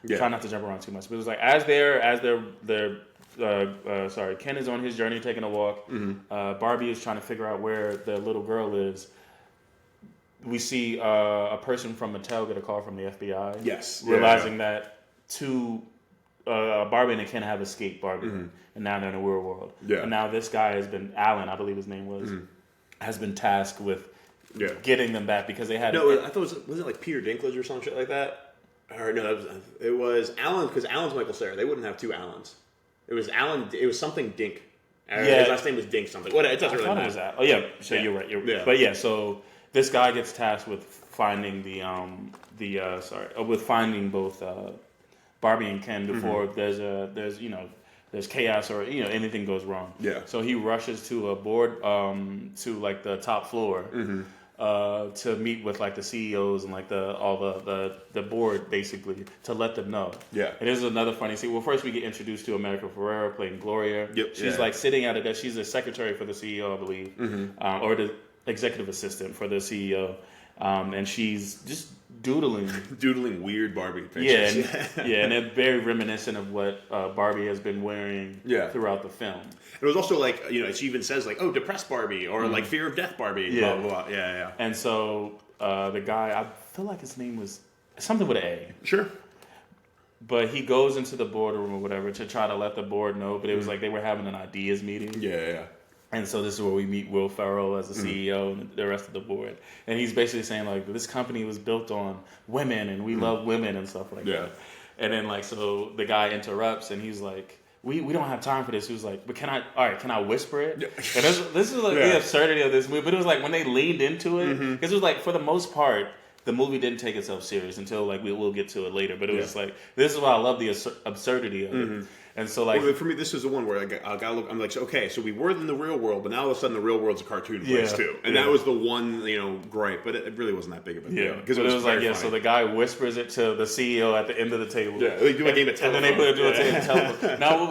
[SPEAKER 2] try not to jump around too much, but it was like as they're Ken is on his journey taking a walk. Barbie is trying to figure out where the little girl is. We see a person from Mattel get a call from the FBI.
[SPEAKER 1] Yes.
[SPEAKER 2] Realizing that Barbie and Ken have escaped Barbie, and now they're in the real world. Yeah. And now this guy has been, Alan, I believe his name was, has been tasked with getting them back, because they had...
[SPEAKER 1] No, I thought was it like Peter Dinklage or some shit like that? Or no, it was Alan, because Alan's Michael Cera. They wouldn't have two Alans. It was Alan. It was something Dink. His last name was Dink something. What? It doesn't really matter.
[SPEAKER 2] It was Al. So you're right. But yeah, so this guy gets tasked with finding with finding both Barbie and Ken before there's chaos or anything goes wrong. Yeah. So he rushes to a board to like the top floor to meet with like the CEOs and like all the board basically to let them know.
[SPEAKER 1] Yeah.
[SPEAKER 2] And this is another funny scene. Well, first we get introduced to America Ferrera playing Gloria.
[SPEAKER 1] Yep.
[SPEAKER 2] She's like sitting at a desk. She's the secretary for the CEO, I believe, or the executive assistant for the CEO. And she's just doodling
[SPEAKER 1] weird Barbie pictures.
[SPEAKER 2] Yeah, and they're very reminiscent of what Barbie has been wearing throughout the film.
[SPEAKER 1] It was also like, she even says like, oh, depressed Barbie, or like fear of death Barbie, blah, blah, blah. Yeah.
[SPEAKER 2] And so the guy, I feel like his name was something with an A.
[SPEAKER 1] Sure.
[SPEAKER 2] But he goes into the boardroom or whatever to try to let the board know, but it was like they were having an ideas meeting.
[SPEAKER 1] Yeah.
[SPEAKER 2] And so this is where we meet Will Ferrell as the CEO and the rest of the board. And he's basically saying, like, this company was built on women and we love women and stuff like that. And then, like, so the guy interrupts and he's like, we don't have time for this. He was like, but can I whisper it? Yeah. And this is like the absurdity of this movie. But it was like when they leaned into it, because it was like, for the most part, the movie didn't take itself serious until, like, we'll get to it later. But it was like, this is why I love the absurdity of it. And so, like,
[SPEAKER 1] for me, this is the one where I'm like, okay, so we were in the real world, but now all of a sudden the real world's a cartoon place too, and that was the one gripe, but it really wasn't that big of a deal because it was like funny.
[SPEAKER 2] So the guy whispers it to the CEO at the end of the table.
[SPEAKER 1] Yeah, they do a game of telephone,
[SPEAKER 2] and then they do a game of telephone. Now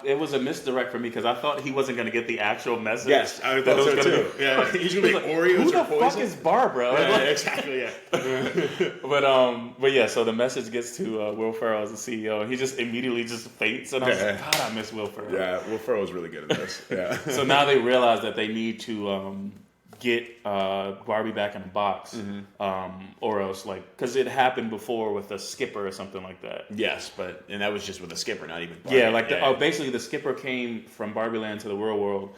[SPEAKER 2] it was a misdirect for me because I thought he wasn't going to get the actual message.
[SPEAKER 1] Yes, I thought so too. Yeah, he's going to make Oreos
[SPEAKER 2] who the
[SPEAKER 1] or poison.
[SPEAKER 2] Fuck is Barbara?
[SPEAKER 1] Yeah, exactly. Yeah.
[SPEAKER 2] but yeah, so the message gets to Will Ferrell as the CEO, and he just immediately just faints, and I was like, God, I miss Will Ferrell.
[SPEAKER 1] Yeah, Will Ferrell was really good at this. Yeah.
[SPEAKER 2] So now they realize that they need to get Barbie back in a box, or else, like, because it happened before with a skipper or something like that.
[SPEAKER 1] Yes, and that was just with a skipper, not even Barbie.
[SPEAKER 2] Yeah, like basically the skipper came from Barbieland to the real world,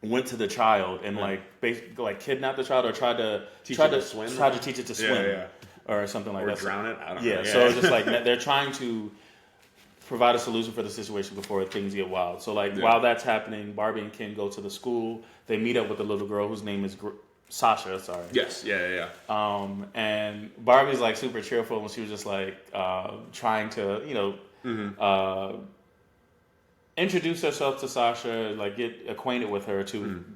[SPEAKER 2] went to the child and like kidnapped the child or tried to teach it to swim, or something like that.
[SPEAKER 1] Or drown it. I don't know.
[SPEAKER 2] Yeah, so it's just like they're trying to provide a solution for the situation before things get wild. So while that's happening, Barbie and Ken go to the school. They meet up with the little girl whose name is Sasha. Sorry.
[SPEAKER 1] Yes. Yeah.
[SPEAKER 2] And Barbie's like super cheerful, and she was just like trying to introduce herself to Sasha, like get acquainted with her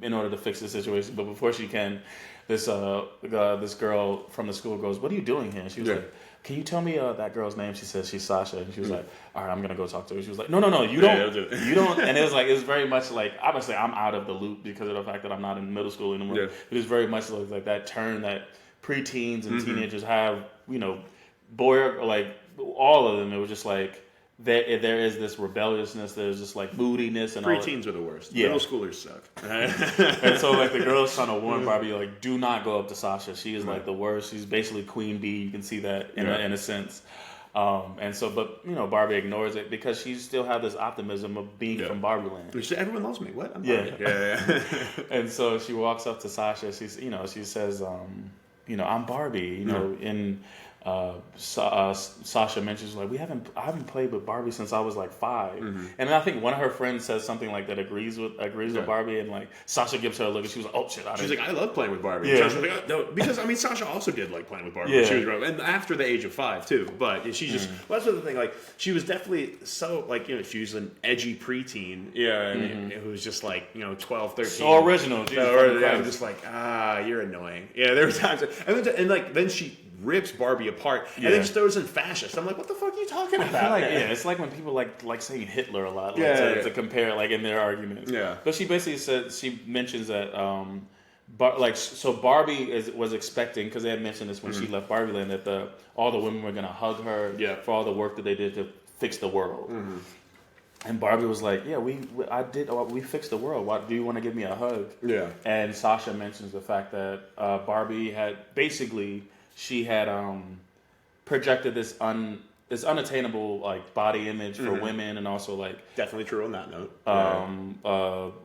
[SPEAKER 2] in order to fix the situation. But before she can, this girl from the school goes, "What are you doing here?" And she was like, "Can you tell me that girl's name?" She says she's Sasha, and she was like, "All right, I'm gonna go talk to her." She was like, "No, you don't, you don't." And it was very much like, obviously I'm out of the loop because of the fact that I'm not in middle school anymore. Yeah. It was very much like that turn that preteens and teenagers have, boy, like all of them. It was just like there is this rebelliousness. There's just like moodiness and
[SPEAKER 1] preteens are the worst. Yeah. Middle schoolers suck.
[SPEAKER 2] And so like the girl's trying to warn Barbie, like, do not go up to Sasha. She is like the worst. She's basically Queen Bee. You can see that in a sense. And so, but Barbie ignores it because she still has this optimism of being from Barbieland.
[SPEAKER 1] She said, everyone loves me. What? I'm
[SPEAKER 2] Barbie. Yeah. And so she walks up to Sasha. She says, I'm Barbie. In Sasha mentions like I haven't played with Barbie since I was like 5, and then I think one of her friends says something like that agrees with Barbie, and like Sasha gives her a look, and she was like, "Oh shit!"
[SPEAKER 1] She's like, "I love playing with Barbie."
[SPEAKER 2] Yeah.
[SPEAKER 1] Like, oh, no, because Sasha also did like playing with Barbie when she was growing, and after the age of 5 too. But she just that's the thing. Like she was definitely so like she was an edgy preteen. Yeah, I mean, it was just like 12, 13.
[SPEAKER 2] So original.
[SPEAKER 1] I'm just like you're annoying. Yeah, there were times, and then she rips Barbie apart and then just throws in fascist. I'm like, what the fuck are you talking about?
[SPEAKER 2] I feel like, it's like when people like saying Hitler a lot, to compare like in their arguments. Yeah. But she basically she mentions that Barbie was expecting, because they had mentioned this when she left Barbieland, that all the women were gonna hug her for all the work that they did to fix the world. And Barbie was like, "Yeah, we fixed the world. Why do you want to give me a hug?" Yeah. And Sasha mentions the fact that Barbie had basically. She had projected this unattainable like body image for women, and also like
[SPEAKER 1] definitely true on that note.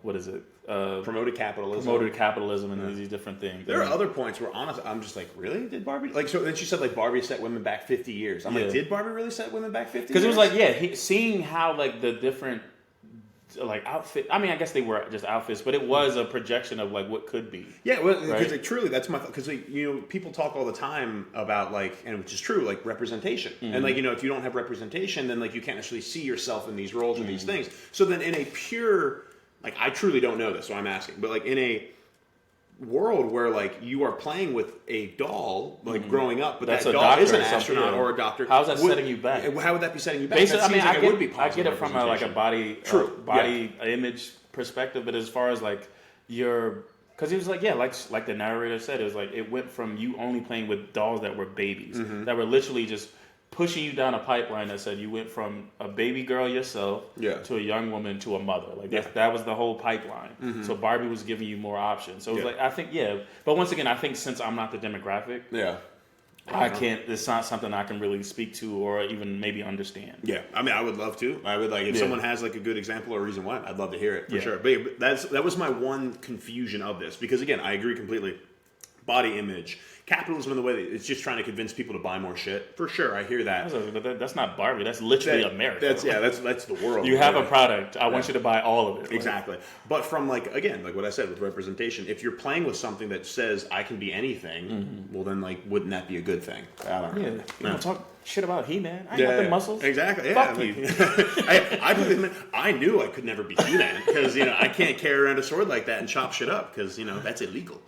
[SPEAKER 2] What is it?
[SPEAKER 1] Promoted capitalism
[SPEAKER 2] and these different things.
[SPEAKER 1] There are other points where honestly, I'm just like, really? Did Barbie like? So then she said like Barbie set women back 50 years. I'm like, did Barbie really set women back 50 years?
[SPEAKER 2] Because it was like, seeing how like the different. Like outfit. I mean, I guess they were just outfits, but it was a projection of like what could be.
[SPEAKER 1] Yeah, well, because truly, that's my because people talk all the time about like, and which is true, like representation, and like if you don't have representation, then like you can't actually see yourself in these roles or these things. So then, in a pure, like I truly don't know this, so I'm asking, but like in a world where like you are playing with a doll like growing up, but
[SPEAKER 2] That's
[SPEAKER 1] that
[SPEAKER 2] a
[SPEAKER 1] doll
[SPEAKER 2] doctor
[SPEAKER 1] is an
[SPEAKER 2] or something,
[SPEAKER 1] astronaut
[SPEAKER 2] yeah.
[SPEAKER 1] or a doctor.
[SPEAKER 2] How's that setting you back?
[SPEAKER 1] How would that be setting you back?
[SPEAKER 2] Basically,
[SPEAKER 1] That seems like
[SPEAKER 2] I
[SPEAKER 1] it
[SPEAKER 2] get,
[SPEAKER 1] would be
[SPEAKER 2] I get it from a, like a
[SPEAKER 1] representation.
[SPEAKER 2] body image perspective, but as far as like because he was like, yeah, like the narrator said, it was like it went from you only playing with dolls that were babies, that were literally just pushing you down a pipeline that said you went from a baby girl yourself to a young woman to a mother. Like that was the whole pipeline. So Barbie was giving you more options. So it was like, I think, but once again, I think since I'm not the demographic, I can't. It's not something I can really speak to or even maybe understand.
[SPEAKER 1] Yeah, I mean, I would love to. I would like if someone has like a good example or reason why. I'd love to hear it for sure. But that was my one confusion of this because again, I agree completely. Body image, capitalism in the way that it's just trying to convince people to buy more shit. For sure, I hear that.
[SPEAKER 2] But that's not Barbie. That's literally America.
[SPEAKER 1] That's the world.
[SPEAKER 2] You have a product. I want you to buy all of it.
[SPEAKER 1] Exactly. But from like what I said with representation, if you're playing with something that says I can be anything, well then like wouldn't that be a good thing? I don't know.
[SPEAKER 2] Yeah. You don't talk shit about He-Man. I ain't got the muscles.
[SPEAKER 1] Exactly. Yeah.
[SPEAKER 2] Fuck you.
[SPEAKER 1] I knew I could never be He-Man because I can't carry around a sword like that and chop shit up because that's illegal.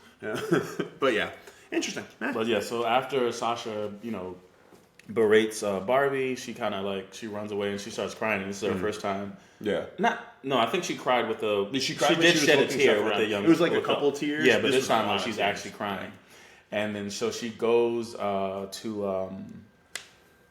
[SPEAKER 1] But yeah, interesting.
[SPEAKER 2] But yeah, so after Sasha, berates Barbie, she kind of she runs away and she starts crying. And this is her first time.
[SPEAKER 1] Yeah.
[SPEAKER 2] I think she cried with the.
[SPEAKER 1] She
[SPEAKER 2] did shed a tear with the young.
[SPEAKER 1] It was like a couple tears.
[SPEAKER 2] Yeah, but this time she's actually crying, and then so she goes to.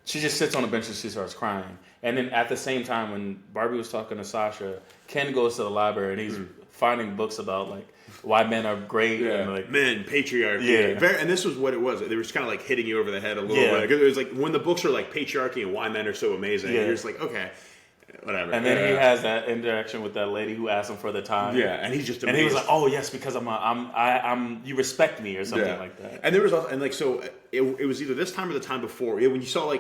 [SPEAKER 2] She just sits on a bench and she starts crying, and then at the same time when Barbie was talking to Sasha, Ken goes to the library and he's finding books about why men are great and
[SPEAKER 1] men, patriarchy.
[SPEAKER 2] Yeah.
[SPEAKER 1] And this was what it was. They were just kind of hitting you over the head a little bit. It was like when the books are like patriarchy and why men are so amazing, you're just like, okay, whatever.
[SPEAKER 2] And then he has that interaction with that lady who asked him for the time.
[SPEAKER 1] Yeah, and he's just amazed.
[SPEAKER 2] And he was like, "Oh yes, because I'm you respect me or something like that."
[SPEAKER 1] And there was also, it was either this time or the time before when you saw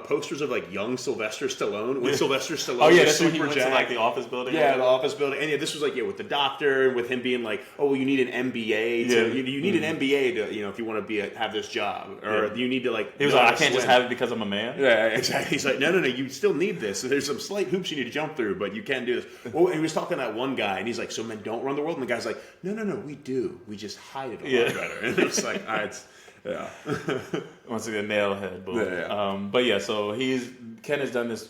[SPEAKER 1] posters of young Sylvester Stallone when Sylvester Stallone.
[SPEAKER 2] Oh yeah,
[SPEAKER 1] was
[SPEAKER 2] that's when he
[SPEAKER 1] super
[SPEAKER 2] went
[SPEAKER 1] jacked.
[SPEAKER 2] to the office building.
[SPEAKER 1] Yeah, the office building, and this was with the doctor and with him being like, "Oh, well, you need an MBA. You need an MBA to if you want to have this job, or you need to
[SPEAKER 2] He was like, "I can't just have it because I'm a man."
[SPEAKER 1] Yeah, exactly. He's like, "No, you still need this. So there's some slight hoops you need to jump through, but you can do this." Well, he was talking to that one guy, and he's like, "So men don't run the world?" And the guy's like, "No, we do. We just hide it a lot better." And it's like, all right. Yeah.
[SPEAKER 2] Once again, nailhead. But but yeah, so Ken has done this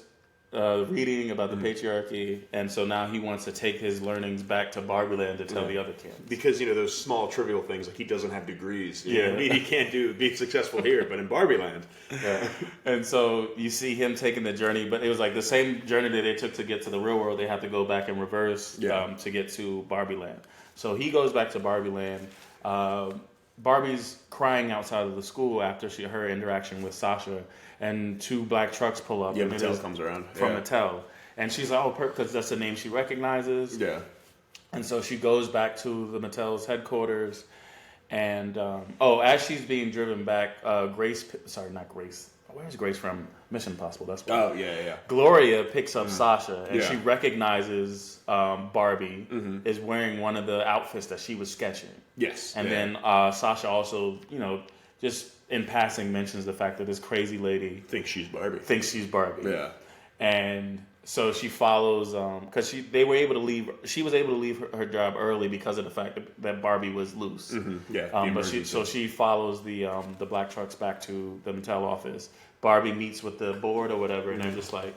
[SPEAKER 2] reading about the patriarchy, and so now he wants to take his learnings back to Barbieland to tell the other kids.
[SPEAKER 1] Because those small trivial things he doesn't have degrees. He can't be successful here, but in Barbieland. Yeah.
[SPEAKER 2] And so you see him taking the journey, but it was the same journey that they took to get to the real world. They have to go back in reverse to get to Barbieland. So he goes back to Barbieland. Barbie's crying outside of the school after her interaction with Sasha, and two black trucks pull up.
[SPEAKER 1] Yeah, Mattel comes around.
[SPEAKER 2] From Mattel. And she's like, oh, because that's the name she recognizes. Yeah. And so she goes back to the Mattel's headquarters, and as she's being driven back, where's Grace from? Mission Impossible. That's what.
[SPEAKER 1] Oh yeah.
[SPEAKER 2] Gloria picks up Sasha, and she recognizes Barbie is wearing one of the outfits that she was sketching.
[SPEAKER 1] Yes.
[SPEAKER 2] And then Sasha also, just in passing mentions the fact that this crazy lady
[SPEAKER 1] thinks she's Barbie.
[SPEAKER 2] Yeah. And so she follows because she was able to leave her job early because of the fact that Barbie was loose.
[SPEAKER 1] Mm-hmm. Yeah.
[SPEAKER 2] But she follows the black trucks back to the Mattel office. Barbie meets with the board or whatever, and they're just like,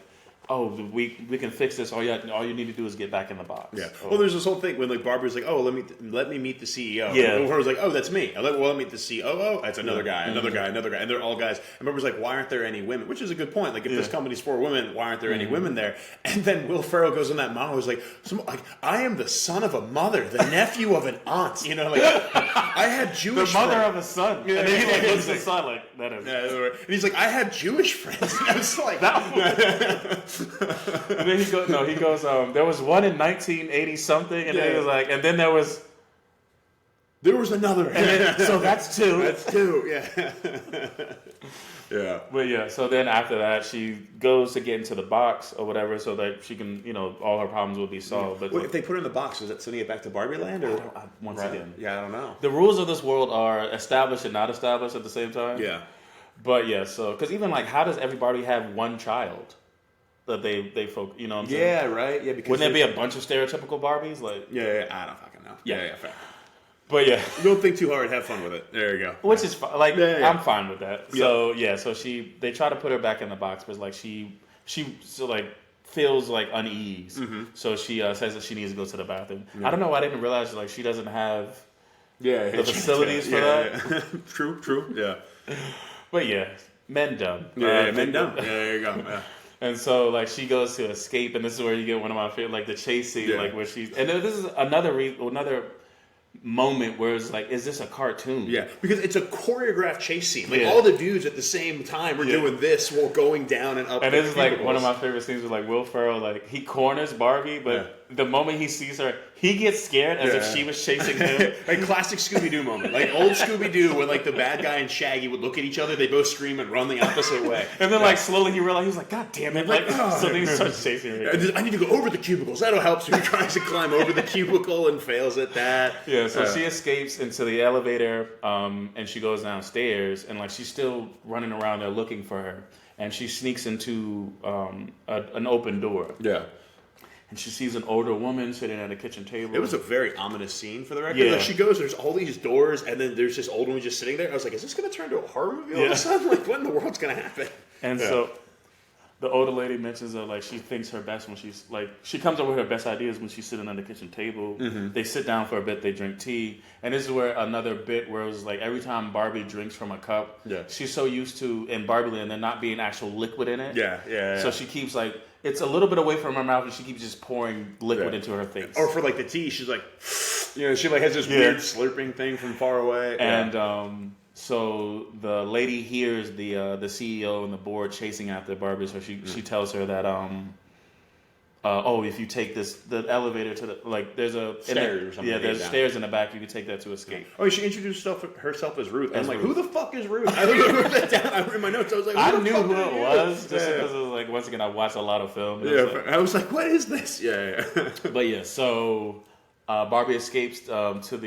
[SPEAKER 2] "Oh, we can fix this. All you need to do is get back in the box."
[SPEAKER 1] Yeah. Well, there's this whole thing when Barbie's like, "Oh, let me meet the CEO." Yeah. And was like, "Oh, that's me." Let me meet the COO. That's another guy, another guy, and they're all guys. And Barbie's like, "Why aren't there any women?" Which is a good point. If this company's for women, why aren't there any women there? And then Will Ferrell goes on that monologue, like, I am the son of a mother, the nephew of an aunt. I had Jewish.
[SPEAKER 2] The mother of a son. Yeah. And then he looks at the son like that is.
[SPEAKER 1] Yeah. And he's like, I had Jewish friends. And I was like,
[SPEAKER 2] and then he goes, there was one in 1980 something, and then he was like, and then there was
[SPEAKER 1] another.
[SPEAKER 2] And then, so that's two.
[SPEAKER 1] That's two, yeah. Yeah.
[SPEAKER 2] But yeah, so then after that, she goes to get into the box or whatever so that she can, all her problems will be solved. But
[SPEAKER 1] if they put her in the box, is that sending it back to Barbieland? Or
[SPEAKER 2] once again?
[SPEAKER 1] Yeah, I don't know.
[SPEAKER 2] The rules of this world are established and not established at the same time.
[SPEAKER 1] Yeah.
[SPEAKER 2] But yeah, so, because even how does everybody have one child? That they folk, what I'm saying?
[SPEAKER 1] Yeah, right. Yeah, because
[SPEAKER 2] wouldn't there be a bunch of stereotypical Barbies?
[SPEAKER 1] Yeah, I don't fucking know. Yeah, fair.
[SPEAKER 2] But yeah,
[SPEAKER 1] Don't think too hard. Have fun with it. There you go.
[SPEAKER 2] which is fine. Like I'm fine with that.
[SPEAKER 1] Yeah.
[SPEAKER 2] So so they try to put her back in the box, but like she like feels like unease. So she says that she needs to go to the bathroom. I don't know why I didn't realize like she doesn't have the facilities for that.
[SPEAKER 1] Yeah. True. Yeah.
[SPEAKER 2] But yeah, men dumb.
[SPEAKER 1] Men dumb. Yeah, there you go. Yeah.
[SPEAKER 2] And so, like, she goes to escape, and this is where you get one of my favorite, like, the chase scene, like, where she's... And then this is another moment where it's like, is this a cartoon?
[SPEAKER 1] Yeah, because it's a choreographed chase scene. Like, all the dudes at the same time were doing this while going down and up.
[SPEAKER 2] And this is, like, one of my favorite scenes with, like, Will Ferrell, like, he corners Barbie, but the moment he sees her, he gets scared as if she was chasing him.
[SPEAKER 1] Like, classic Scooby-Doo moment. Like, old Scooby-Doo when, like, the bad guy and Shaggy would look at each other, they both scream and run the opposite way.
[SPEAKER 2] And then, like, slowly he realized, he was like, God damn it. Like, so then he starts chasing her.
[SPEAKER 1] I need to go over the cubicles. That'll help. So he tries to climb over the cubicle and fails at that.
[SPEAKER 2] Yeah, so she escapes into the elevator, and she goes downstairs, and, like, she's still running around there looking for her. And she sneaks into an open door.
[SPEAKER 1] Yeah.
[SPEAKER 2] And she sees an older woman sitting at a kitchen table.
[SPEAKER 1] It was a very ominous scene for the record.
[SPEAKER 2] Yeah.
[SPEAKER 1] Like she goes, there's all these doors, and then there's this old woman just sitting there. I was like, is this going to turn into a horror movie all of a sudden? Like, what in the world's going to happen?
[SPEAKER 2] And so the older lady mentions that, like, she thinks her best when she's, like, she comes up with her best ideas when she's sitting at the kitchen table. They sit down for a bit, they drink tea. And this is where another bit where it was like, every time Barbie drinks from a cup, she's so used to, in Barbieland, there not being actual liquid in it.
[SPEAKER 1] Yeah.
[SPEAKER 2] So she keeps, like, it's a little bit away from her mouth, and she keeps just pouring liquid into her face.
[SPEAKER 1] Or for, like, the tea, she's like, she, like, has this weird slurping thing from far away.
[SPEAKER 2] And, so the lady hears the CEO and the board chasing after Barbie, so she tells her that if you take the elevator to the, like, there's a
[SPEAKER 1] stairs or something.
[SPEAKER 2] Yeah, there's stairs in the back. You can take that to escape.
[SPEAKER 1] Oh, she introduced herself as Ruth. I'm like, who the fuck is Ruth? I wrote that down in my notes. I was like,
[SPEAKER 2] I knew who it was just because it was like, once again, I watched a lot of film.
[SPEAKER 1] I was like, what is this? Yeah.
[SPEAKER 2] But yeah, so Barbie escapes to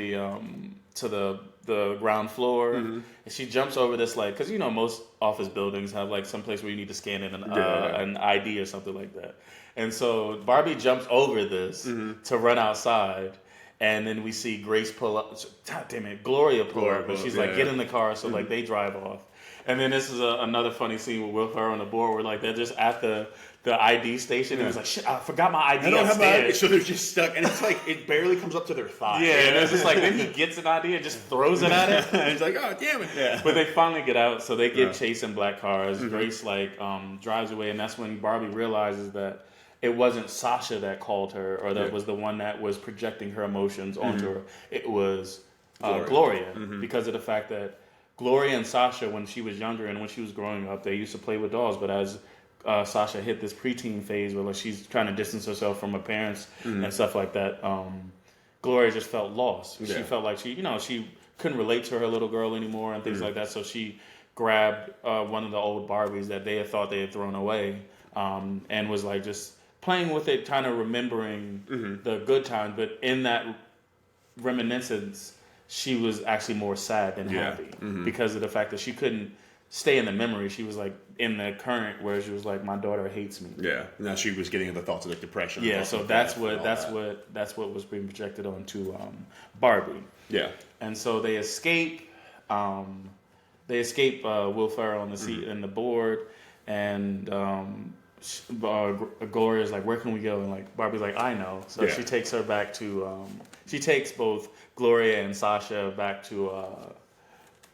[SPEAKER 2] the ground floor, and she jumps over this, like, because most office buildings have like some place where you need to scan in an ID or something like that. And so Barbie jumps over this to run outside, and then we see Grace pull up. God damn it, Gloria pull up, but she's like, get in the car, so like they drive off. And then this is another funny scene with Will Ferrell on the board where, like, they're just at the ID station, and he's like, shit, I forgot my ID. I don't have my ID,
[SPEAKER 1] so they're just stuck, and it's like it barely comes up to their thigh.
[SPEAKER 2] Yeah, and it's just like, then he gets an ID and just throws it at it.
[SPEAKER 1] And he's like, oh damn it. Yeah.
[SPEAKER 2] But they finally get out, so they get chased in black cars. Grace drives away, and that's when Barbie realizes that it wasn't Sasha that called her, or that was the one that was projecting her emotions onto her. It was Gloria, because of the fact that Gloria and Sasha, when she was younger and when she was growing up, they used to play with dolls. But as Sasha hit this preteen phase where, like, she's trying to distance herself from her parents and stuff like that, Gloria just felt lost. She felt like she couldn't relate to her little girl anymore and things like that. So she grabbed one of the old Barbies that they had thought they had thrown away, and was like just playing with it, kind of remembering the good times. But in that reminiscence, she was actually more sad than happy because of the fact that she couldn't stay in the memory. She was like in the current where she was like, my daughter hates me.
[SPEAKER 1] Yeah. Now she was getting the thoughts of like depression.
[SPEAKER 2] Yeah. So that's what was being projected onto Barbie.
[SPEAKER 1] Yeah.
[SPEAKER 2] And so they escape. Will Ferrell on the seat and the board, and Gloria's like, where can we go? And like Barbie's like, I know. So she takes her back to. She takes both Gloria and Sasha back to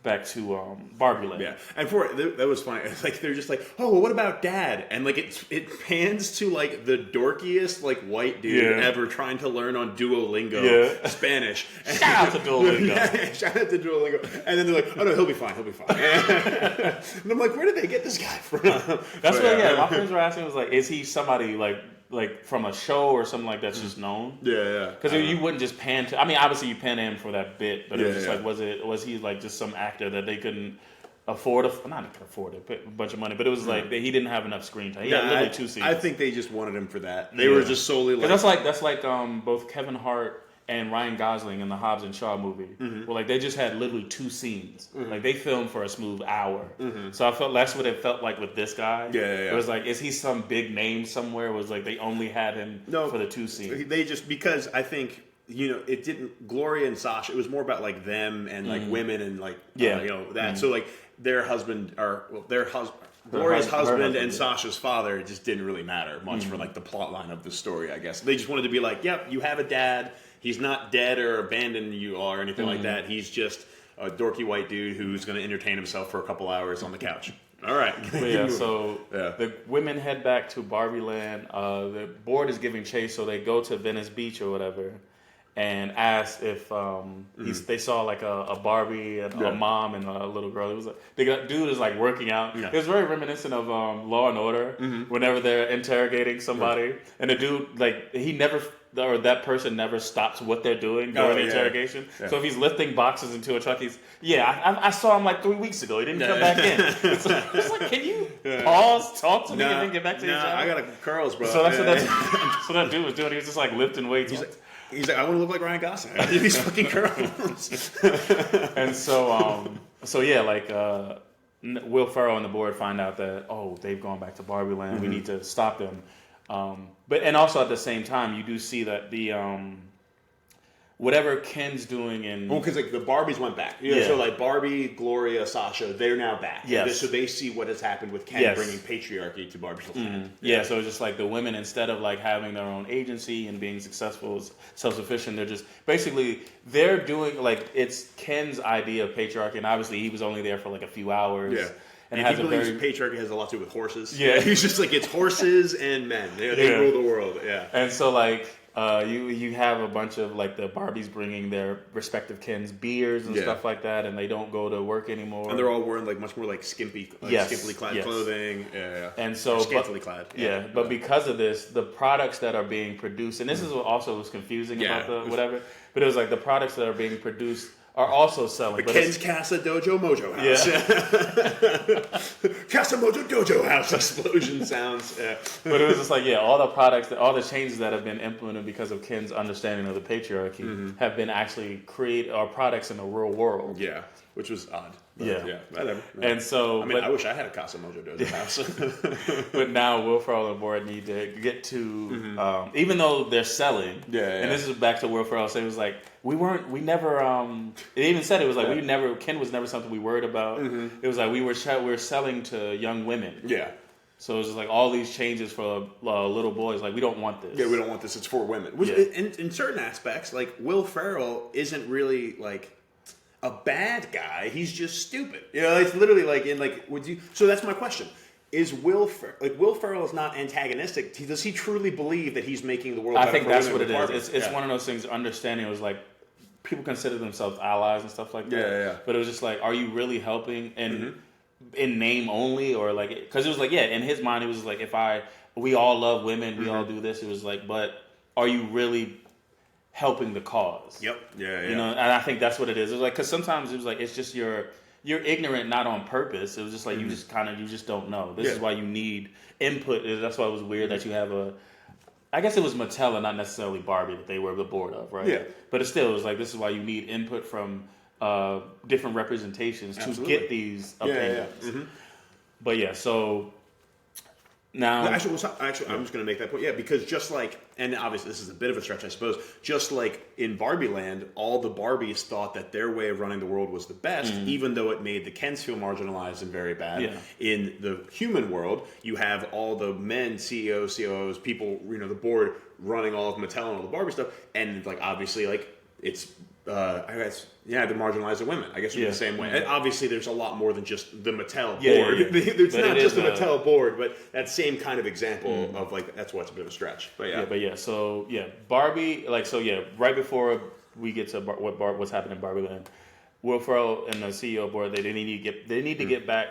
[SPEAKER 2] Barbieland.
[SPEAKER 1] Yeah, and that was funny. Like they're just like, oh, well, what about Dad? And like it pans to like the dorkiest like white dude ever trying to learn on Duolingo Spanish.
[SPEAKER 2] Shout out to Duolingo.
[SPEAKER 1] Shout out to Duolingo. And then they're like, oh no, he'll be fine. And I'm like, where did they get this guy from?
[SPEAKER 2] That's what my friends were asking, was like, is he somebody like from a show or something like that's just known?
[SPEAKER 1] Yeah.
[SPEAKER 2] Because you wouldn't just pan to. I mean, obviously you pan to him for that bit, but it was just like, was he like just some actor that they couldn't afford? Not afford a bunch of money, but it was like he didn't have enough screen time. He had literally 2 scenes.
[SPEAKER 1] I think they just wanted him for that. They were just solely like
[SPEAKER 2] that's like both Kevin Hart and Ryan Gosling in the Hobbs and Shaw movie. Well, like they just had literally 2 scenes. Like they filmed for a smooth hour. So I felt that's what it felt like with this guy. It was like, is he some big name somewhere? It was like they only had him for the 2 scenes.
[SPEAKER 1] They just, because I think it didn't. Gloria and Sasha. It was more about like them and like women and like that. So like their husband Gloria's husband and Sasha's father, it just didn't really matter much for like the plot line of the story. I guess they just wanted to be like, yep, you have a dad. He's not dead or abandoned you or anything like that. He's just a dorky white dude who's going to entertain himself for a couple hours on the couch. All right.
[SPEAKER 2] The women head back to Barbieland. The board is giving chase, so they go to Venice Beach or whatever, and ask if they saw like a Barbie and a mom and a little girl. It was like dude is like working out. Yeah. It was very reminiscent of Law and Order. Whenever they're interrogating somebody, and the dude that person never stops what they're doing during the interrogation. Yeah. So if he's lifting boxes into a truck, I saw him like 3 weeks ago. He didn't come back in. It's like, can you pause, talk to me, and then get back to your job?
[SPEAKER 1] I got curls, bro.
[SPEAKER 2] So that's what that dude was doing. He was just like lifting weights.
[SPEAKER 1] He's like, I want to look like Ryan Gosling. I do these fucking curls.
[SPEAKER 2] And Will Ferrell and the board find out that they've gone back to Barbieland. We need to stop them. But also at the same time, you do see that the whatever Ken's doing
[SPEAKER 1] because like the Barbies went back. So like Barbie, Gloria, Sasha, they're now back.
[SPEAKER 2] Yes.
[SPEAKER 1] So they see what has happened with Ken bringing patriarchy to Barbieland.
[SPEAKER 2] So it's just like the women, instead of like having their own agency and being successful, self-sufficient, they're just basically they're doing like it's Ken's idea of patriarchy, and obviously he was only there for like a few hours.
[SPEAKER 1] Yeah. And he believes patriarchy has a lot to do with horses.
[SPEAKER 2] Yeah.
[SPEAKER 1] He's just like, it's horses and men. They rule the world. Yeah.
[SPEAKER 2] And so like you have a bunch of like the Barbies bringing their respective Ken's beers and stuff like that, and they don't go to work anymore.
[SPEAKER 1] And they're all wearing like much more like skimpily clad clothing. Yeah.
[SPEAKER 2] And so
[SPEAKER 1] scantily clad.
[SPEAKER 2] But because of this, the products that are being produced, and this is what also was confusing about the whatever, but it was like the products that are being produced are also selling.
[SPEAKER 1] The Ken's Casa Dojo Mojo House. Yeah. Casa Mojo Dojo House explosion sounds. Yeah.
[SPEAKER 2] But it was just like, all the products, all the changes that have been implemented because of Ken's understanding of the patriarchy have been actually products in the real world.
[SPEAKER 1] Yeah, which was odd.
[SPEAKER 2] Yeah,
[SPEAKER 1] whatever.
[SPEAKER 2] And so,
[SPEAKER 1] I wish I had a Casa Mojo Dojo house.
[SPEAKER 2] But now Will Ferrell and board need to get to, even though they're selling. And this is back to Will Ferrell saying, it was like we never. It even said it was like we never. Ken was never something we worried about. It was like we were selling to young women.
[SPEAKER 1] Yeah.
[SPEAKER 2] So it was just like all these changes for little boys. Like we don't want this.
[SPEAKER 1] Yeah, we don't want this. It's for women. Which in certain aspects, like Will Ferrell isn't really like a bad guy. He's just stupid. It's literally like So that's my question. Is Will Ferrell is not antagonistic? Does he truly believe that he's making the world better?
[SPEAKER 2] I think that's what it is. It's one of those things. Understanding it was like people consider themselves allies and stuff like that.
[SPEAKER 1] Yeah.
[SPEAKER 2] But it was just like, are you really helping in name only, or like because it was like in his mind it was like we all love women, we all do this. It was like, but are you really helping the cause?
[SPEAKER 1] Yep. Yeah.
[SPEAKER 2] And I think that's what it is. It was like because sometimes it was like it's just you're ignorant, not on purpose. It was just like you just don't know. This is why you need input. That's why it was weird that you have I guess it was Mattel and not necessarily Barbie that they were the board of, right?
[SPEAKER 1] Yeah.
[SPEAKER 2] But it still was like this is why you need input from different representations to get these opinions.
[SPEAKER 1] Yeah.
[SPEAKER 2] But so. Now,
[SPEAKER 1] actually, I'm just going to make that point. Yeah, because just like, and obviously this is a bit of a stretch, I suppose. Just like in Barbieland, all the Barbies thought that their way of running the world was the best, even though it made the Kens feel marginalized and very bad.
[SPEAKER 2] Yeah.
[SPEAKER 1] In the human world, you have all the men, CEOs, COOs, people, the board running all of Mattel and all the Barbie stuff, and like obviously, like it's. I guess, they're marginalizing women. I guess in the same way. And obviously, there's a lot more than just the Mattel board. It's not just the Mattel board, but that same kind of example of like that's what's a bit of a stretch.
[SPEAKER 2] So Barbie, right before we get to what's happening in Barbieland, Will Ferrell and the CEO board they need to get back.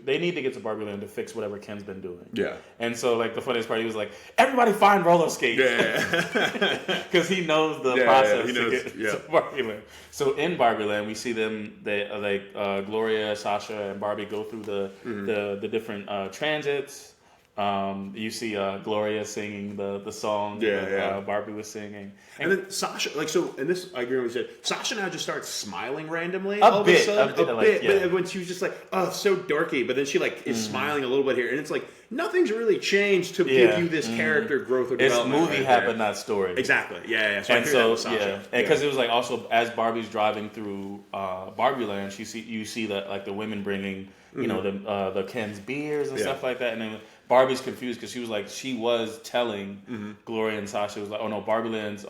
[SPEAKER 2] They need to get to Barbieland to fix whatever Ken's been doing. Yeah. And so, like, the funniest part, he was like, everybody find roller skates. Yeah. Because he knows the process to get to Barbieland. So, in Barbieland, we see them, Gloria, Sasha, and Barbie go through the different transits. You see Gloria singing the song that Barbie was singing.
[SPEAKER 1] And then Sasha, and this, I agree with what you said, Sasha now just starts smiling randomly.
[SPEAKER 2] A bit.
[SPEAKER 1] But when she was just like, oh, so dorky, but then she is smiling a little bit here. And it's like, nothing's really changed to give you this character growth or development.
[SPEAKER 2] It's movie happened, not story.
[SPEAKER 1] Exactly. Yeah.
[SPEAKER 2] So because it was like also as Barbie's driving through Barbieland, you see that like the women bringing the Ken's beers and stuff like that, and then Barbie's confused because she was telling Gloria and Sasha, was like, oh no, Barbieland's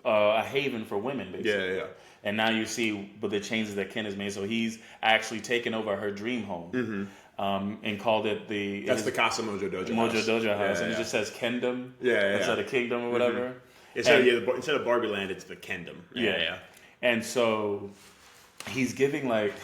[SPEAKER 2] a haven for women, basically.
[SPEAKER 1] Yeah.
[SPEAKER 2] And now you see the changes that Ken has made. So he's actually taken over her dream home and called it the
[SPEAKER 1] Casa Mojo Dojo
[SPEAKER 2] House. And it just says Kendom instead of Kingdom or whatever.
[SPEAKER 1] Instead of Barbieland, it's the Kendom.
[SPEAKER 2] Yeah. And so he's giving like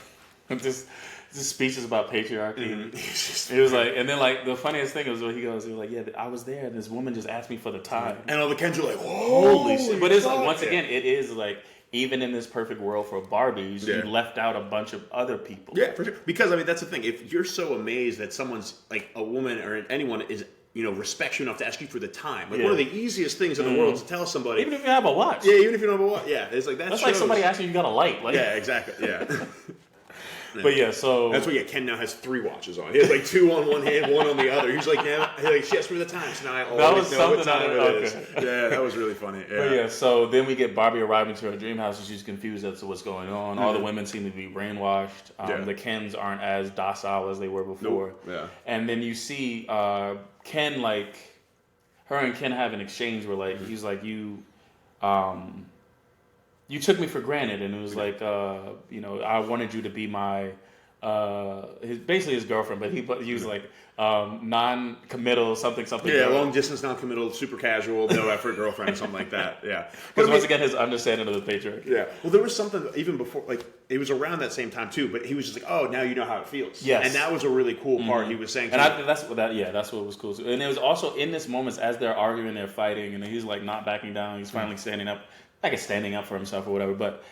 [SPEAKER 2] just speeches about patriarchy. It was like, and then like the funniest thing was when he was like, yeah, I was there, and this woman just asked me for the time,
[SPEAKER 1] and all the Kens were like,
[SPEAKER 2] holy shit! But it's like once again, it is like even in this perfect world for Barbies, you left out a bunch of other people.
[SPEAKER 1] Yeah, for sure. Because I mean, that's the thing. If you're so amazed that someone's like a woman or anyone is respects you enough to ask you for the time, like one of the easiest things in the world to tell somebody,
[SPEAKER 2] even if you have a watch.
[SPEAKER 1] Yeah, even if you don't have a watch. Yeah, it's like that's
[SPEAKER 2] like somebody asking you got a light. Like,
[SPEAKER 1] yeah, exactly. Yeah.
[SPEAKER 2] But yeah, so
[SPEAKER 1] that's why Ken now has 3 watches on. He has like 2 on one hand, 1 on the other. He's like, she asked for the time, so now I always know what time it is. Yeah, that was really funny. Yeah.
[SPEAKER 2] But yeah, so then we get Barbie arriving to her dream house, and she's confused as to what's going on. All the women seem to be brainwashed. The Kens aren't as docile as they were before.
[SPEAKER 1] Nope. Yeah.
[SPEAKER 2] And then you see Ken, like, her and Ken have an exchange where like he's like, you took me for granted, and it was like, I wanted you to be my, basically his girlfriend, but he was like, non-committal, something.
[SPEAKER 1] Yeah, long distance, non-committal, super casual, no effort girlfriend, or something like that. Yeah.
[SPEAKER 2] Because once again, his understanding of the patriarchy.
[SPEAKER 1] Yeah. Well, there was something even before, like, it was around that same time too, but he was just like, oh, now you know how it feels.
[SPEAKER 2] Yes.
[SPEAKER 1] And that was a really cool part he was saying.
[SPEAKER 2] That's what was cool too. And it was also in this moments as they're arguing, they're fighting, and he's like not backing down, he's finally standing up. I guess standing up for himself or whatever, but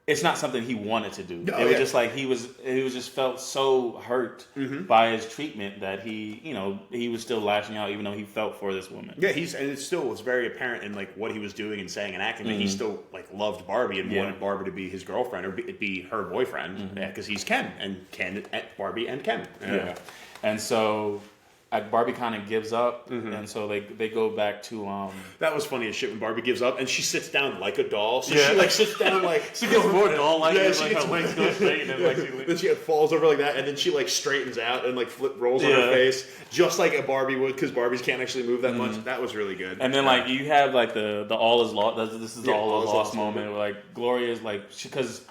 [SPEAKER 2] it's not something he wanted to do. It was just like he was just felt so hurt by his treatment that he was still lashing out, even though he felt for this woman.
[SPEAKER 1] Yeah, and it still was very apparent in like what he was doing and saying and acting that he still like loved Barbie and wanted Barbie to be his girlfriend or be her boyfriend because he's Ken and Ken at Barbie and Ken.
[SPEAKER 2] Yeah. And so Barbie kind of gives up, and so they go back to
[SPEAKER 1] That was funny as shit when Barbie gives up, and she sits down like a doll. So she like sits down like
[SPEAKER 2] she gets more doll-like. Yeah, like her legs go straight, and then
[SPEAKER 1] then she falls over like that, and then she like straightens out and like rolls on her face, just like a Barbie would, because Barbies can't actually move that much. That was really good.
[SPEAKER 2] And then like you have like the all is lost. This is the all is lost moment where like Gloria's like because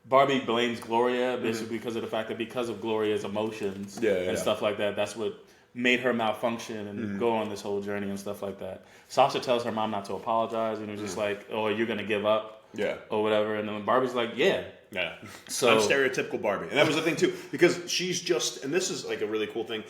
[SPEAKER 2] Barbie blames Gloria basically because of the fact that because of Gloria's emotions and stuff like that, that's what made her malfunction and go on this whole journey and stuff like that. Sasha tells her mom not to apologize, and it was just like, oh, you're going to give up or whatever. And then Barbie's like, yeah.
[SPEAKER 1] So I'm stereotypical Barbie. And that was the thing, too, because she's just, and this is like a really cool thing,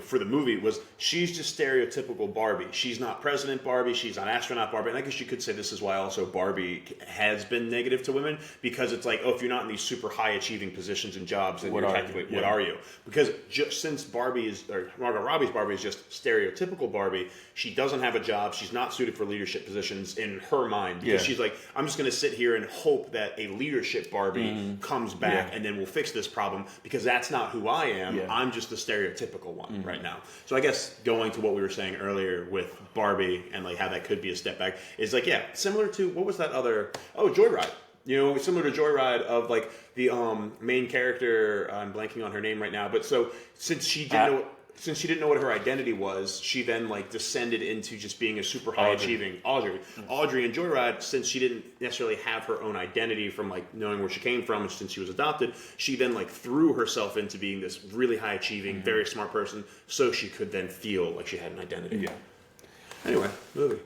[SPEAKER 1] for the movie, was she's just stereotypical Barbie. She's not President Barbie. She's not astronaut Barbie. And I guess you could say this is why also Barbie has been negative to women, because it's like, oh, if you're not in these super high achieving positions and jobs, then what are you? Because just since Margot Robbie's Barbie is just stereotypical Barbie, she doesn't have a job. She's not suited for leadership positions in her mind, because she's like, I'm just going to sit here and hope that a leadership Barbie comes back and then we'll fix this problem, because that's not who I am. I'm just the stereotypical one right now. So I guess going to what we were saying earlier with Barbie and like how that could be a step back is like, similar to what was that other Joyride. Similar to Joyride of like the main character, I'm blanking on her name right now, but so since she didn't know what her identity was, she then like descended into just being a super high achieving Audrey. Audrey in Joyride, since she didn't necessarily have her own identity from like knowing where she came from, and since she was adopted, she then like threw herself into being this really high achieving, very smart person, so she could then feel like she had an identity. Yeah. Anyway, movie.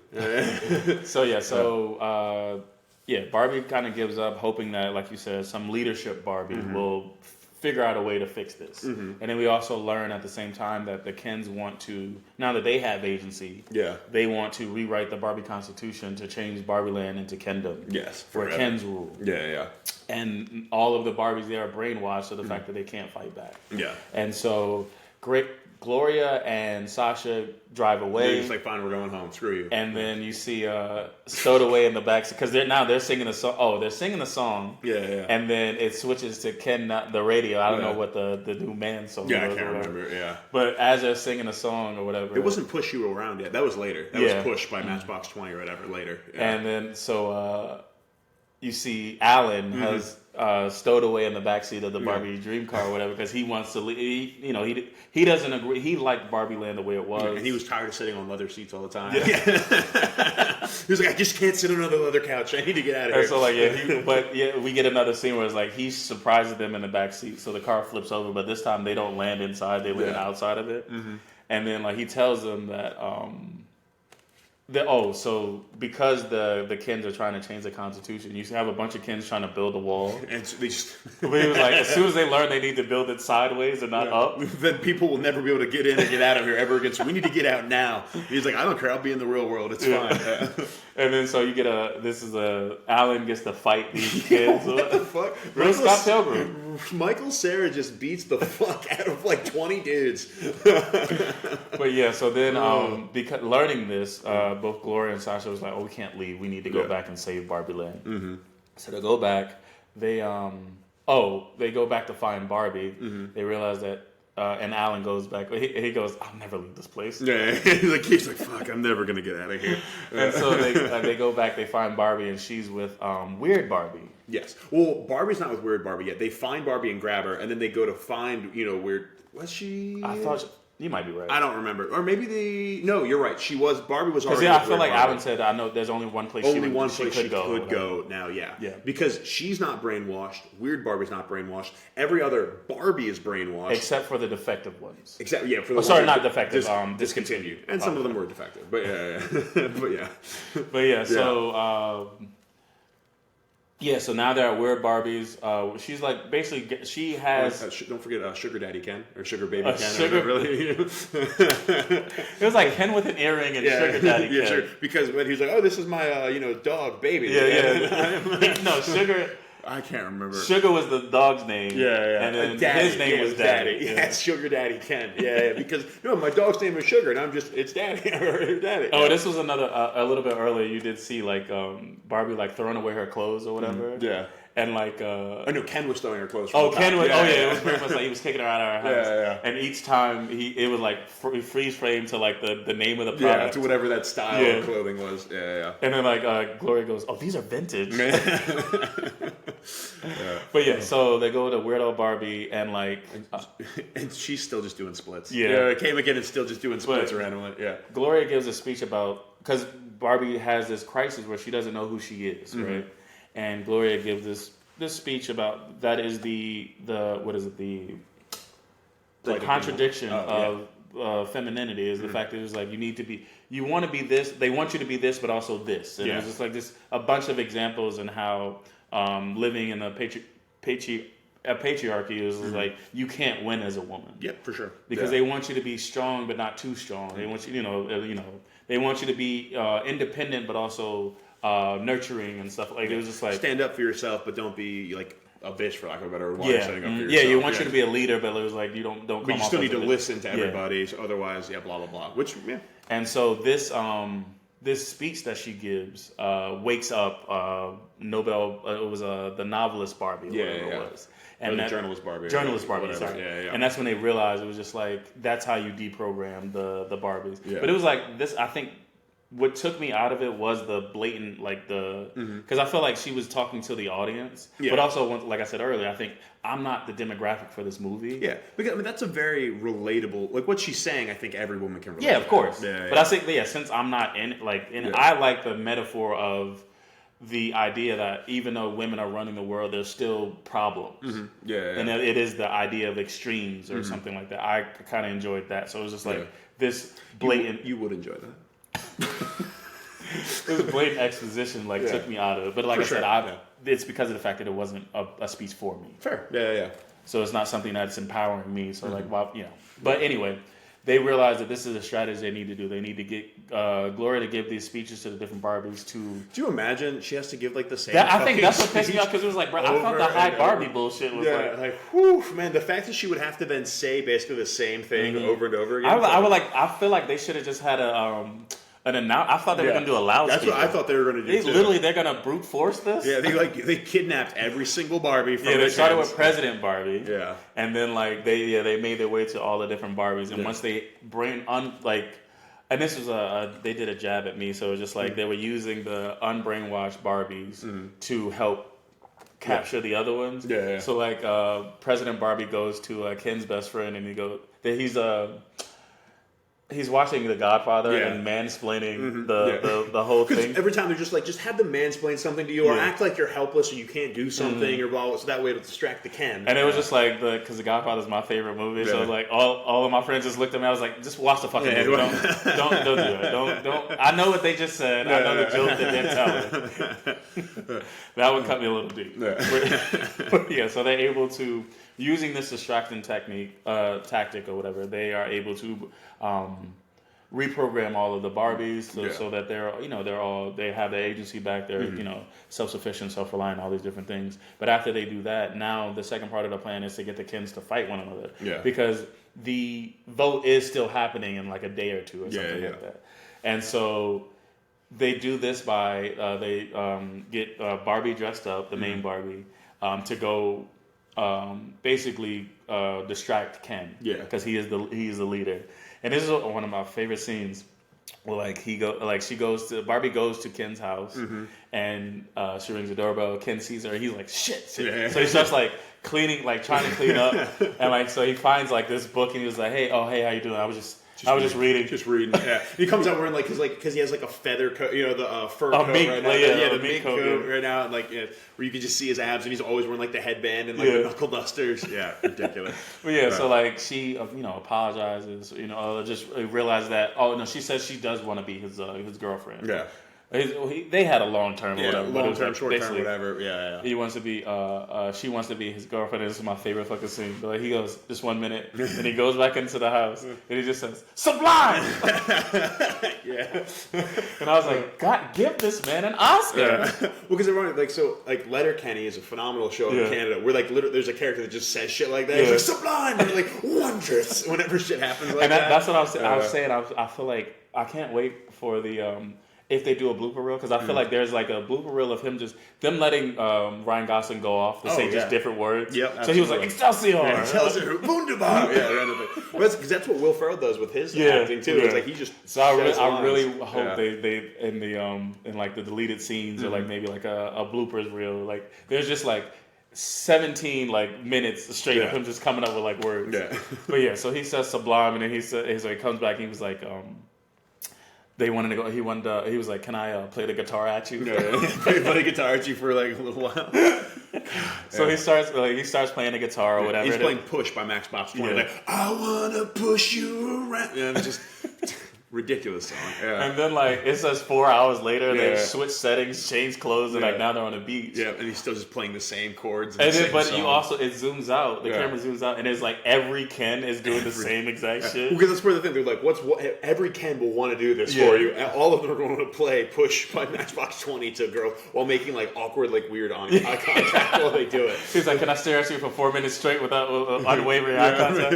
[SPEAKER 2] Barbie kind of gives up, hoping that, like you said, some leadership Barbie will figure out a way to fix this. And then we also learn at the same time that the Kens want to, now that they have agency, they want to rewrite the Barbie Constitution to change Barbieland into Kendom.
[SPEAKER 1] Yes.
[SPEAKER 2] For Ken's rule.
[SPEAKER 1] Yeah.
[SPEAKER 2] And all of the Barbies there are brainwashed to the fact that they can't fight back.
[SPEAKER 1] Yeah.
[SPEAKER 2] And so Gloria and Sasha drive away.
[SPEAKER 1] They're just like, fine, we're going home. Screw you.
[SPEAKER 2] And then you see stowed away in the back because they're singing a song. Oh, they're singing a song.
[SPEAKER 1] Yeah.
[SPEAKER 2] And then it switches to Ken, the radio. I don't know what the new man song.
[SPEAKER 1] Yeah, I can't remember. Yeah.
[SPEAKER 2] But as they're singing a song or whatever,
[SPEAKER 1] it wasn't Push You Around yet. That was later. That was Push by Matchbox 20 or whatever later. Yeah.
[SPEAKER 2] And then you see Alan has stowed away in the backseat of the Barbie dream car or whatever because he wants to leave. He doesn't agree. He liked Barbieland the way it was.
[SPEAKER 1] And he was tired of sitting on leather seats all the time. Yeah. He was like, I just can't sit on another leather couch. I need to get out of here.
[SPEAKER 2] And so we get another scene where it's like he surprises them in the backseat. So the car flips over, but this time they don't land inside. They land outside of it. Mm-hmm. And then he tells them that... so because the Kens are trying to change the Constitution, you have a bunch of Kens trying to build a wall.
[SPEAKER 1] And so they just...
[SPEAKER 2] But he was like, as soon as they learn they need to build it sideways and not up,
[SPEAKER 1] then people will never be able to get in or get out of here ever again. So we need to get out now. He's like, I don't care. I'll be in the real world. It's fine.
[SPEAKER 2] And then so you get Alan gets to fight these kids.
[SPEAKER 1] What the fuck?
[SPEAKER 2] Real Scott Pilgrim.
[SPEAKER 1] Michael Cera just beats the fuck out of like 20 dudes.
[SPEAKER 2] But yeah, so then because learning this, both Gloria and Sasha was like, "Oh, we can't leave. We need to go back and save Barbieland." Mm-hmm. So they go back. They go back to find Barbie. Mm-hmm. They realize that, and Alan goes back. He goes, "I'll never leave this place."
[SPEAKER 1] Yeah, he's like, "Fuck, I'm never gonna get out of here."
[SPEAKER 2] And so they go back. They find Barbie, and she's with Weird Barbie.
[SPEAKER 1] Yes. Well, Barbie's not with Weird Barbie yet. They find Barbie and grab her, and then they go to find Weird. Was she?
[SPEAKER 2] I thought. You might be right.
[SPEAKER 1] I don't remember. Or maybe no, you're right. Barbie was already.
[SPEAKER 2] I feel like Alan said, I know there's only one place she could
[SPEAKER 1] go now, yeah. Because she's not brainwashed. Weird Barbie's not brainwashed. Every other Barbie is brainwashed.
[SPEAKER 2] Except for the defective ones.
[SPEAKER 1] For the
[SPEAKER 2] not defective.
[SPEAKER 1] Discontinued. And some of them were defective. But yeah.
[SPEAKER 2] So now they're at Weird Barbie's. She's like basically she has.
[SPEAKER 1] Don't forget Sugar Daddy Ken or Sugar Baby Ken.
[SPEAKER 2] It was like Ken with an earring and Sugar Daddy Ken.
[SPEAKER 1] Yeah, sure. Because when he's like, "Oh, this is my dog baby."
[SPEAKER 2] No, Sugar.
[SPEAKER 1] I can't remember.
[SPEAKER 2] Sugar was the dog's name.
[SPEAKER 1] Yeah.
[SPEAKER 2] And then his name was Daddy.
[SPEAKER 1] Yeah, it's Sugar Daddy Ken. Yeah. Because my dog's name is Sugar, and it's Daddy or Daddy.
[SPEAKER 2] Oh, this was another a little bit earlier. You did see Barbie throwing away her clothes or whatever.
[SPEAKER 1] Mm-hmm. Yeah.
[SPEAKER 2] And
[SPEAKER 1] I know Ken was throwing her clothes.
[SPEAKER 2] Ken was. It was pretty much like he was kicking her out of her house.
[SPEAKER 1] Yeah.
[SPEAKER 2] And each time it was freeze frame to the name of the product.
[SPEAKER 1] Yeah, to whatever that style of clothing was. Yeah.
[SPEAKER 2] And then Gloria goes, "Oh, these are vintage." But so they go to Weirdo Barbie and
[SPEAKER 1] and she's still just doing splits.
[SPEAKER 2] Yeah.
[SPEAKER 1] Came again and still just doing splits around. Yeah.
[SPEAKER 2] Gloria gives a speech about because Barbie has this crisis where she doesn't know who she is, mm-hmm. right? And Gloria gives this speech about that is the contradiction of femininity is the fact that it's like you want to be this, they want you to be this, but also this. And it was just like a bunch of examples in how living in a patriarchy is mm-hmm. like you can't win as a woman.
[SPEAKER 1] Yeah, for sure.
[SPEAKER 2] Because they want you to be strong but not too strong. They want you, they want you to be independent but also nurturing and stuff. Like it was just like
[SPEAKER 1] stand up for yourself, but don't be like a bitch, for lack of a better word.
[SPEAKER 2] Standing up for yourself. You want you to be a leader, but it was like you don't. But
[SPEAKER 1] you still need to listen to everybody. So otherwise, blah blah blah. Which
[SPEAKER 2] And so this speech that she gives wakes up Nobel. It was the novelist Barbie. Whatever it was.
[SPEAKER 1] And the journalist Barbie.
[SPEAKER 2] Sorry. And that's when they realized it was just like that's how you deprogram the Barbies.
[SPEAKER 1] Yeah.
[SPEAKER 2] But it was like this. I think what took me out of it was the blatant because I felt like she was talking to the audience. Yeah. But also, like I said earlier, I think I'm not the demographic for this movie.
[SPEAKER 1] Yeah, because that's a very relatable. Like what she's saying, I think every woman can relate.
[SPEAKER 2] Yeah, of course. But I think since I'm not in I like the metaphor of the idea that even though women are running the world, there's still problems.
[SPEAKER 1] Mm-hmm. Yeah.
[SPEAKER 2] And it is the idea of extremes or mm-hmm. something like that. I kind of enjoyed that. So it was just like this blatant.
[SPEAKER 1] You would enjoy that.
[SPEAKER 2] It was blatant exposition took me out of it. But like said, it's because of the fact that it wasn't a speech for me.
[SPEAKER 1] Fair. Yeah.
[SPEAKER 2] So it's not something that's empowering me. So mm-hmm. But anyway, they realize that this is a strategy they need to do. They need to get Gloria to give these speeches to the different Barbies to...
[SPEAKER 1] Do you imagine she has to give like the same
[SPEAKER 2] I think that's what pissed me off, because it was like, bro, I thought the high Barbie bullshit was
[SPEAKER 1] whew, man, the fact that she would have to then say basically the same thing over and over again.
[SPEAKER 2] I feel like they should have just had an announce. I thought they were going to do a loudspeaker.
[SPEAKER 1] That's what I thought they were going to do.
[SPEAKER 2] They're going to brute force this.
[SPEAKER 1] Yeah, they kidnapped every single Barbie. From
[SPEAKER 2] they started with President Barbie.
[SPEAKER 1] Yeah,
[SPEAKER 2] and then like they made their way to all the different Barbies, and once they bring and this was they did a jab at me, so it was just like they were using the unbrainwashed Barbies to help capture the other ones. Yeah. So like President Barbie goes to Ken's best friend, and he's watching The Godfather and mansplaining the whole thing.
[SPEAKER 1] Every time they're just like, just have them mansplain something to you, or act like you're helpless or you can't do something, or blah, so that way it'll distract the Ken.
[SPEAKER 2] And it was just like, because The Godfather is my favorite movie, so like all of my friends just looked at me. I was like, just watch the fucking movie. Don't do it. Don't. I know what they just said. I know the joke that they're telling. That would cut me a little deep. But so they're able to, using this distracting tactic or whatever, they are able to reprogram all of the Barbies so that they have their agency back. They're self-sufficient, self-reliant, all these different things. But after they do that, now the second part of the plan is to get the Kens to fight one another. Yeah. Because the vote is still happening in like a day or two or something like that. And so they do this by they get Barbie dressed up, the main Barbie, to go basically distract Ken. Yeah. Because he is the leader. And this is one of my favorite scenes where Barbie goes to Ken's house and she rings the doorbell. Ken sees her and he's like, shit. Yeah. So he starts like cleaning, like trying to clean up, and like so he finds like this book and he was like, hey, how you doing? I was just reading.
[SPEAKER 1] Just reading. Yeah. He comes out wearing because he has like a feather coat, the fur coat
[SPEAKER 2] mink,
[SPEAKER 1] right now.
[SPEAKER 2] The
[SPEAKER 1] mink coat right now, and where you can just see his abs, and he's always wearing like the headband and like the knuckle dusters. Yeah, ridiculous.
[SPEAKER 2] But so like she apologizes, just realizes that she says she does want to be his girlfriend. Yeah. They had a long term,
[SPEAKER 1] long term, short term, whatever. Yeah.
[SPEAKER 2] He wants to be, she wants to be his girlfriend. This is my favorite fucking scene. But like, he goes, just 1 mined, and he goes back into the house, and he just says, "Sublime."
[SPEAKER 1] Yeah.
[SPEAKER 2] And I was like, God, give this man an Oscar.
[SPEAKER 1] Yeah. Well, because everyone Letterkenny is a phenomenal show in Canada. Where literally, there's a character that just says shit like that. He's like, "Sublime," and like wondrous whenever shit happens like that.
[SPEAKER 2] That's what I was saying. I feel like I can't wait for the. If they do a blooper reel, because I feel like there's like a blooper reel of them letting Ryan Gosling go off to say just different words. Yep, absolutely. So he was like, Excelsior!
[SPEAKER 1] Excelsior! Wunderbar! Because that's what Will Ferrell does with his acting too. It's like he just.
[SPEAKER 2] So I really hope they in the in like the deleted scenes or like maybe like a bloopers reel, like there's just like 17 like minutes straight of him just coming up with like words. Yeah. But so he says Sublime, and then he comes back and he was like they wanted to go. He was like, "Can I play the guitar at you?"
[SPEAKER 1] Play the guitar at you for like a little while.
[SPEAKER 2] So he starts playing the guitar or whatever.
[SPEAKER 1] He's playing "Push" by Max Box 20. Like, I wanna push you around. It's just ridiculous song. Yeah.
[SPEAKER 2] And then like it says 4 hours later, they switch settings, change clothes, and like now they're on a beach.
[SPEAKER 1] Yeah, and he's still just playing the same chords.
[SPEAKER 2] But you also it zooms out. The camera zooms out, and it's like every Ken is doing the same exact shit.
[SPEAKER 1] Because that's where the thing. They're like, every Ken will want to do this for you. And all of them are going to play "Push" by Matchbox 20 to a girl while making like awkward, like weird eye contact while they do it.
[SPEAKER 2] He's like, "Can I stare at you for 4 minutes straight without unwavering eye contact?"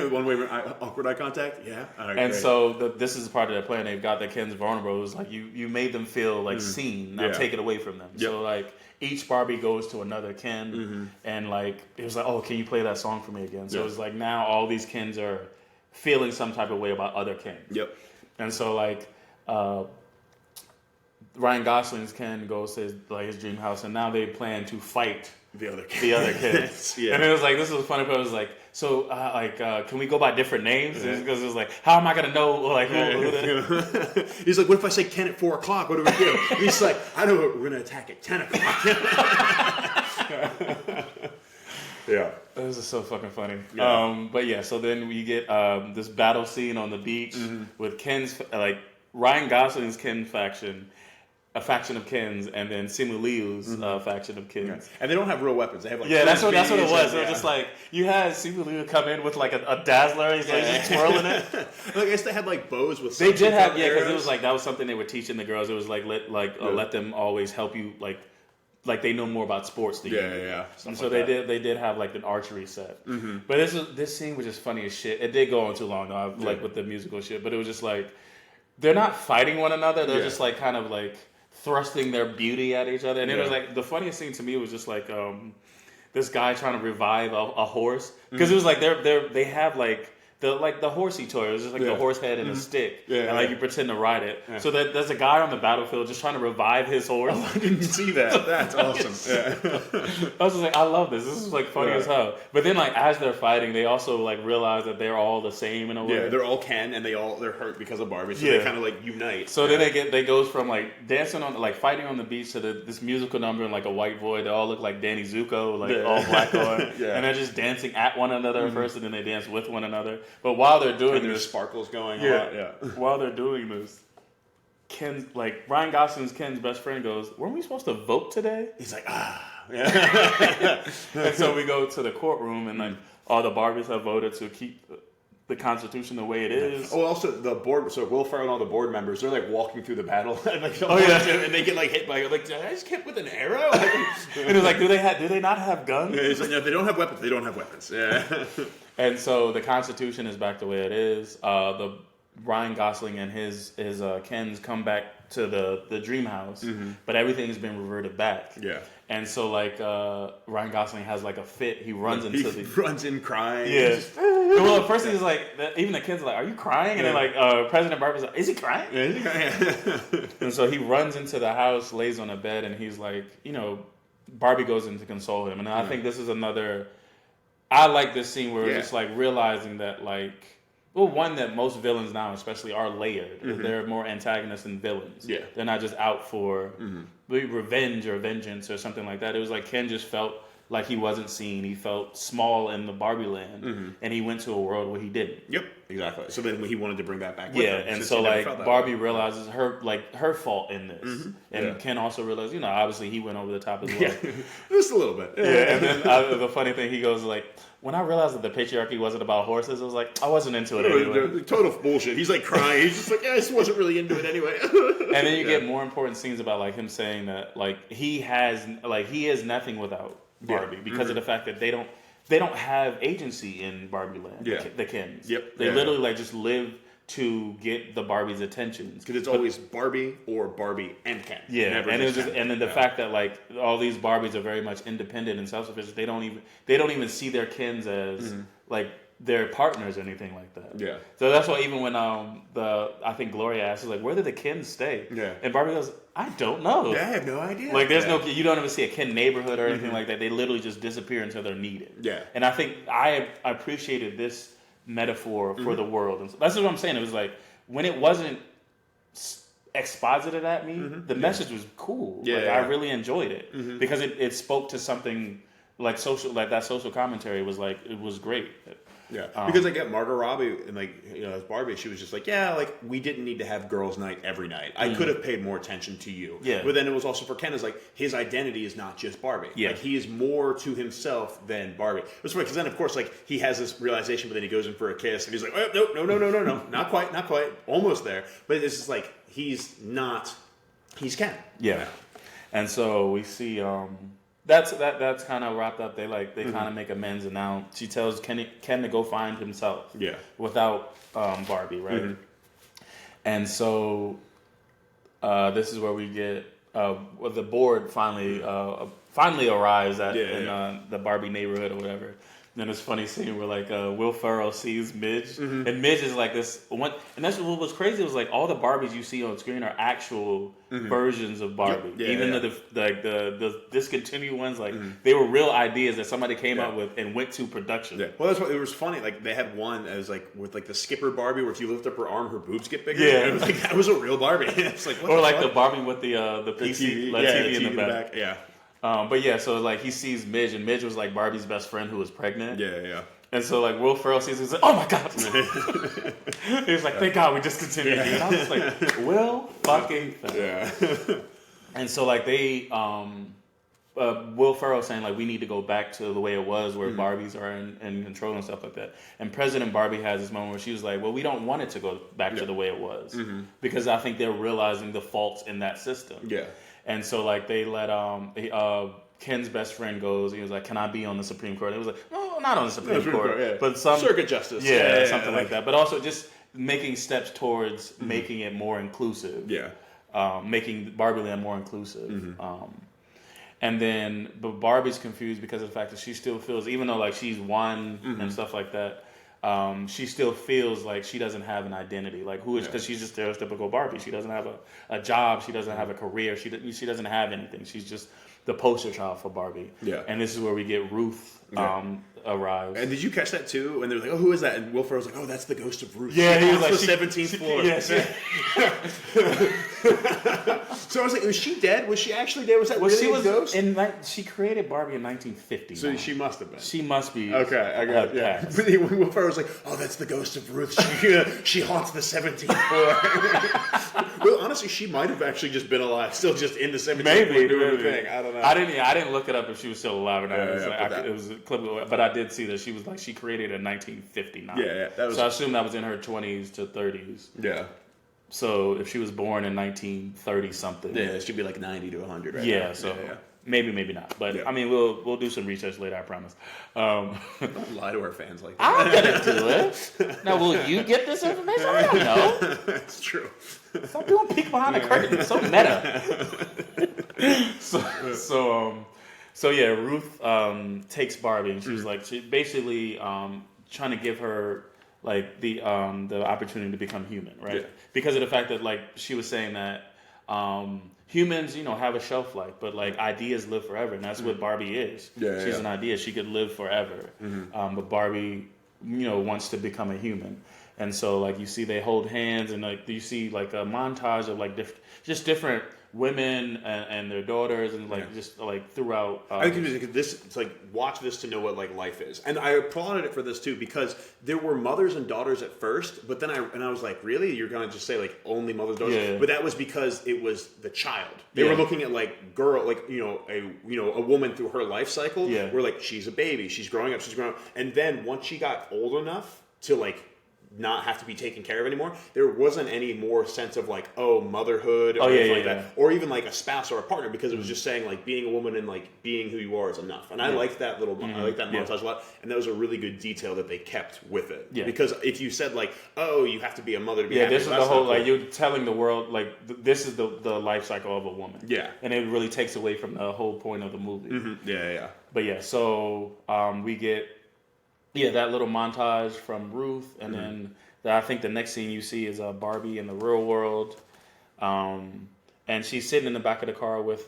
[SPEAKER 1] Awkward eye contact. Yeah.
[SPEAKER 2] Right, and so this is part of their plan. They've got the Kens vulnerable. It was like you made them feel like seen. Now take it away from them. Yep. So like each Barbie goes to another Ken, and like it was like, oh, can you play that song for me again? So it's like now all these Kens are feeling some type of way about other Ken. Yep. And so like Ryan Gosling's Ken goes to his dream house, and now they plan to fight
[SPEAKER 1] the other
[SPEAKER 2] kids. And it was like, this was funny, but it was like, so can we go by different names? Because it was like, how am I gonna know like who
[SPEAKER 1] He's like, what if I say Ken at 4 o'clock? What do we do? And he's like, I know we're gonna attack at 10 o'clock. Yeah.
[SPEAKER 2] This is so fucking funny. So then we get this battle scene on the beach with Ken's Ryan Gosling's Ken faction a faction of Kens, and then Simu Liu's faction of Kens.
[SPEAKER 1] Yeah. And they don't have real weapons. They have like
[SPEAKER 2] that's what it was.
[SPEAKER 1] Yeah.
[SPEAKER 2] It was just like you had Simu Liu come in with like a dazzler. He's like just twirling it.
[SPEAKER 1] I guess they had like bows with.
[SPEAKER 2] They did have because it was like that was something they were teaching the girls. It was like let them always help you like they know more about sports than you.
[SPEAKER 1] Yeah.
[SPEAKER 2] And so they did have like an archery set. Mm-hmm. But this scene was just funny as shit. It did go on too long though, like with the musical shit. But it was just like they're not fighting one another. They're just like kind of like thrusting their beauty at each other. And it was like the funniest scene to me was just like this guy trying to revive a horse because it was like they have like the horsey toy. It was just like the horse head and a stick, and like you pretend to ride it. Yeah. So there's a guy on the battlefield just trying to revive his horse.
[SPEAKER 1] Oh, I didn't see that. That's awesome. Yeah.
[SPEAKER 2] I was just like, I love this. This is like funny as hell. But then like as they're fighting, they also like realize that they're all the same in a way.
[SPEAKER 1] Yeah, they're all Ken, and they're hurt because of Barbie, so they kind of like unite.
[SPEAKER 2] So then they goes from like dancing on like fighting on the beach to this musical number in like a white void. They all look like Danny Zuko, like all black on, and they're just dancing at one another first, and then they dance with one another. But while they're doing this,
[SPEAKER 1] there's sparkles going on.
[SPEAKER 2] While they're doing this, Ryan Gosling's Ken's best friend goes, "Weren't we supposed to vote today?"
[SPEAKER 1] He's like,
[SPEAKER 2] And so we go to the courtroom, and like all the Barbies have voted to keep the Constitution the way it is.
[SPEAKER 1] Oh, also the board. So Will Ferrell and all the board members, they're like walking through the battle, and like, and they get like hit by like, did I just hit with an arrow?
[SPEAKER 2] And it's like, do they not have guns?
[SPEAKER 1] It's like, no, they don't have weapons. They don't have weapons. Yeah.
[SPEAKER 2] And so the Constitution is back the way it is. The Ryan Gosling and his Kens come back to the dream house, but everything has been reverted back.
[SPEAKER 1] Yeah.
[SPEAKER 2] And so like Ryan Gosling has like a fit. He runs
[SPEAKER 1] runs in crying.
[SPEAKER 2] Yeah. Well, at first he's like, even the kids are like, "Are you crying?" And then like President Barbie's like, "Is he crying?"
[SPEAKER 1] Yeah, he's crying.
[SPEAKER 2] And so he runs into the house, lays on a bed, and he's like, Barbie goes in to console him. And I think this is another. I like this scene where it's just like realizing that like. Well, one that most villains now, especially, are layered. They're more antagonists than villains. Yeah, they're not just out for revenge or vengeance or something like that. It was like Ken just felt like he wasn't seen. He felt small in the Barbieland, and he went to a world where he didn't.
[SPEAKER 1] Yep, exactly. So then he wanted to bring that back. With him,
[SPEAKER 2] and so like Barbie realizes her fault in this, and Ken also realized, obviously he went over the top as well.
[SPEAKER 1] Yeah, just a little bit.
[SPEAKER 2] Yeah, and then the funny thing, he goes like, when I realized that the patriarchy wasn't about horses, I was like, I wasn't into it anyway.
[SPEAKER 1] Total bullshit. He's like crying. He's just like, I just wasn't really into it anyway.
[SPEAKER 2] And then you get more important scenes about like him saying that like he is nothing without Barbie because of the fact that they don't have agency in Barbieland.
[SPEAKER 1] Yeah.
[SPEAKER 2] The Kens.
[SPEAKER 1] Yep.
[SPEAKER 2] They literally like just live to get the Barbie's attention
[SPEAKER 1] because it's always Barbie or Barbie and Ken.
[SPEAKER 2] Yeah, and it was just, and then the fact that like all these Barbies are very much independent and self-sufficient. They don't even see their Kens as like their partners or anything like that. Yeah. So that's why even when I think Gloria asks, like, where did the Kens stay? Yeah. And Barbie goes, I don't know.
[SPEAKER 1] Yeah, I have no idea.
[SPEAKER 2] Like there's you don't even see a Ken neighborhood or anything like that. They literally just disappear until they're needed. Yeah. And I think I appreciated this metaphor for the world, and so that's what I'm saying. It was like when it wasn't exposited at me, the message was cool. I really enjoyed it because it spoke to something like social, like that social commentary was like it was great.
[SPEAKER 1] Yeah, because like Margot Robbie and like as Barbie, she was just like, yeah, like we didn't need to have girls' night every night. I could have paid more attention to you. Yeah, but then it was also for Ken is like his identity is not just Barbie. Yeah, like he is more to himself than Barbie. It was funny because then of course like he has this realization, but then he goes in for a kiss and he's like, oh, no, not quite, almost there. But it's just like he's Ken.
[SPEAKER 2] Yeah, and so we see. That's kind of wrapped up. They kind of make amends, and now she tells Ken to go find himself. Yeah. Without Barbie, right? And so this is where we get the board finally arrives at the Barbie neighborhood or whatever. And then this funny scene where like Will Ferrell sees Midge, and Midge is like this one, and that's what was crazy. Was like all the Barbies you see on screen are actual versions of Barbie, even the discontinued ones. Like they were real ideas that somebody came up with and went to production.
[SPEAKER 1] Yeah. Well, that's what it was funny. Like they had one as like with like the skipper Barbie, where if you lift up her arm, her boobs get bigger.
[SPEAKER 2] Yeah,
[SPEAKER 1] and it was like that was a real Barbie. It's like
[SPEAKER 2] or like the Barbie with the PC TV in the back.
[SPEAKER 1] Yeah.
[SPEAKER 2] But yeah, so like he sees Midge, and Midge was like Barbie's best friend who was pregnant.
[SPEAKER 1] Yeah.
[SPEAKER 2] And so like Will Ferrell sees it, he's like, oh my God. He was like, thank God we discontinued you. And I was like, Will fucking.
[SPEAKER 1] Yeah.
[SPEAKER 2] And so like they Will Ferrell saying like we need to go back to the way it was where Barbies are in control and stuff like that. And President Barbie has this moment where she was like, well, we don't want it to go back to the way it was because I think they're realizing the faults in that system. Yeah. And so like they let Ken's best friend goes. He was like, "Can I be on the Supreme Court?" It was like, "No, not on the Supreme Court, but some
[SPEAKER 1] circuit justice,
[SPEAKER 2] something like that." But also just making steps towards making it more inclusive. Yeah, making Barbieland more inclusive. And then, but Barbie's confused because of the fact that she still feels, even though like she's won and stuff like that, she still feels like she doesn't have an identity. Like who is, because she's just stereotypical Barbie. She doesn't have a job. She doesn't have a career. She doesn't have anything. She's just the poster child for Barbie. Yeah. And this is where we get Ruth arrives.
[SPEAKER 1] And did you catch that too? And they were like, "Oh, who is that?" And Will Ferrell's like, "Oh, that's the ghost of Ruth."
[SPEAKER 2] Yeah, he was like,
[SPEAKER 1] the 17th floor.
[SPEAKER 2] Yes.
[SPEAKER 1] So I was like, was she dead? Was she actually dead? Was that really a ghost?
[SPEAKER 2] She created Barbie in 1950.
[SPEAKER 1] So she must have been.
[SPEAKER 2] She must be.
[SPEAKER 1] Okay, I got it. Yeah. But Will Ferrell's like, "Oh, that's the ghost of Ruth. She haunts the 17th floor." Well, honestly, she might have actually just been alive, still just in the 17th floor doing her thing. I don't know.
[SPEAKER 2] I didn't look it up if she was still alive or not. It was a clip, but I did see that she was like she created it in 1959. Yeah. So I assume that was in her 20s to 30s. Yeah. So if she was born in 1930 something,
[SPEAKER 1] yeah, she'd be like 90 to 100. Right?
[SPEAKER 2] Yeah. Now. So maybe not. But I mean, we'll do some research later. I promise.
[SPEAKER 1] Don't lie to our fans like that.
[SPEAKER 2] I'll get into it. Now, will you get this information? I don't know.
[SPEAKER 1] It's true.
[SPEAKER 2] Stop doing peek behind the curtain. It's so meta. So yeah, Ruth takes Barbie, and she's like, she basically trying to give her like the opportunity to become human, right? Yeah. Because of the fact that like she was saying that humans, have a shelf life, but like ideas live forever, and that's what Barbie is. Yeah, she's an idea; she could live forever. But Barbie, wants to become a human, and so like you see they hold hands, and like you see like a montage of like different women and their daughters, and like just like throughout.
[SPEAKER 1] I think it's like watch this to know what like life is, and I applauded it for this too because there were mothers and daughters at first, but then I was like, really, you're gonna just say like only mothers daughters? Yeah. But that was because it was the child. They were looking at like girl, like a woman through her life cycle. Yeah. Where like she's a baby, she's growing up, and then once she got old enough to like not have to be taken care of anymore, there wasn't any more sense of like motherhood or anything like that, or even like a spouse or a partner, because it was just saying like being a woman and like being who you are is enough. And I liked that I like that montage a lot, and that was a really good detail that they kept with it. Yeah. Because if you said like, oh, you have to be a mother to be happy,
[SPEAKER 2] this is the whole like you're telling the world like this is the life cycle of a woman. Yeah. And it really takes away from the whole point of the movie. Mm-hmm. Yeah. But so we get that little montage from Ruth, and then I think the next scene you see is Barbie in the real world, and she's sitting in the back of the car with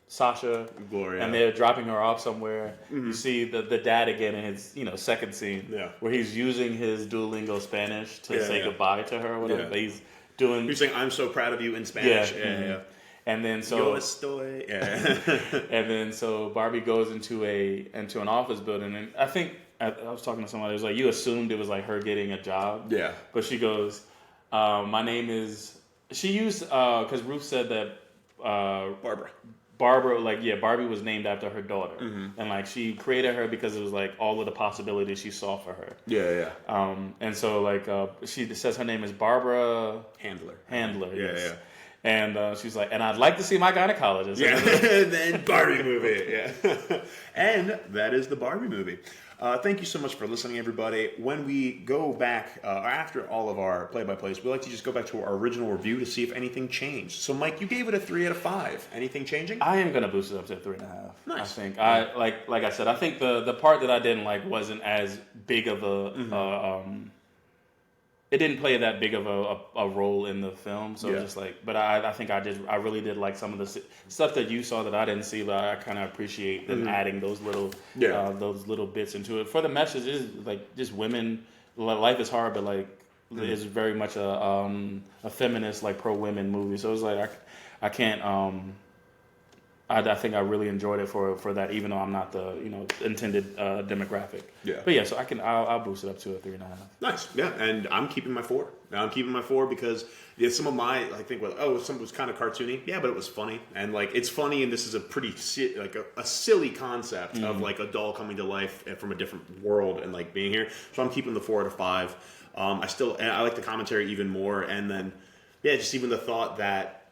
[SPEAKER 2] Sasha, Gloria, and they're dropping her off somewhere. You see the dad again in his second scene, where he's using his Duolingo Spanish to say goodbye to her. Or whatever. He's doing.
[SPEAKER 1] He's saying, "I'm so proud of you" in Spanish. Yeah.
[SPEAKER 2] And then
[SPEAKER 1] Yo estoy.
[SPEAKER 2] And then so Barbie goes into an office building, and I think. I was talking to somebody. It was like, you assumed it was like her getting a job. Yeah. But she goes, my name is. She used because Ruth said that Barbara, like Barbie was named after her daughter, and like she created her because it was like all of the possibilities she saw for her. Yeah. And so like she says her name is Barbara
[SPEAKER 1] Handler.
[SPEAKER 2] Yes. And she's like, and I'd like to see my gynecologist.
[SPEAKER 1] Yeah. And then Barbie movie. Yeah. And that is the Barbie movie. Thank you so much for listening, everybody. When we go back, after all of our play-by-plays, we like to just go back to our original review to see if anything changed. So, Mike, you gave it a 3 out of 5. Anything changing?
[SPEAKER 2] I am going to boost it up to 3.5.
[SPEAKER 1] Nice.
[SPEAKER 2] I think. Like I said, I think the part that I didn't like wasn't as big of a... it didn't play that big of a role in the film, so just like, but I think I really did like some of the stuff that you saw that I didn't see, but I kind of appreciate them adding those little bits into it. For the message is like just women, life is hard, but like it's very much a feminist like pro women movie. So it's like I can't I think I really enjoyed it for that, even though I'm not the intended demographic.
[SPEAKER 1] Yeah.
[SPEAKER 2] But yeah, so I'll boost it up to a 3.5.
[SPEAKER 1] Nice, yeah, and I'm keeping my 4. I'm keeping my 4 because some of my some was kind of cartoony, yeah, but it was funny, and like it's funny, and this is a pretty a silly concept of like a doll coming to life from a different world and like being here. So I'm keeping the 4 out of 5. I like the commentary even more, and then just even the thought that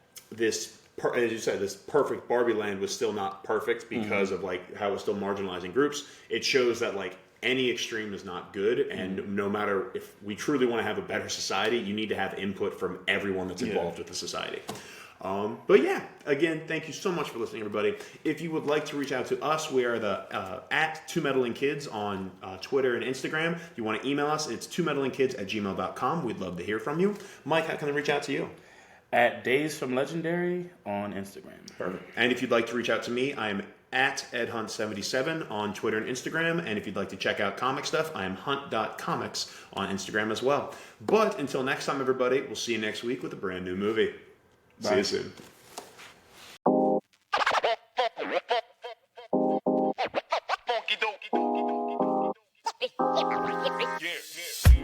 [SPEAKER 1] as you said, this perfect Barbieland was still not perfect because of like how it was still marginalizing groups. It shows that like any extreme is not good, and no matter if we truly want to have a better society, you need to have input from everyone that's involved with the society. But yeah, again, thank you so much for listening, everybody. If you would like to reach out to us, we are the at 2meddlingkids on Twitter and Instagram. If you want to email us, it's 2meddlingkids@gmail.com. We'd love to hear from you. Mike, how can they reach out to you?
[SPEAKER 2] At Days from Legendary on Instagram.
[SPEAKER 1] Perfect. And if you'd like to reach out to me, I'm at EdHunt77 on Twitter and Instagram. And if you'd like to check out comic stuff, I am hunt.comics on Instagram as well. But until next time, everybody, we'll see you next week with a brand new movie.
[SPEAKER 2] Bye.
[SPEAKER 1] See you soon.
[SPEAKER 3] Yeah.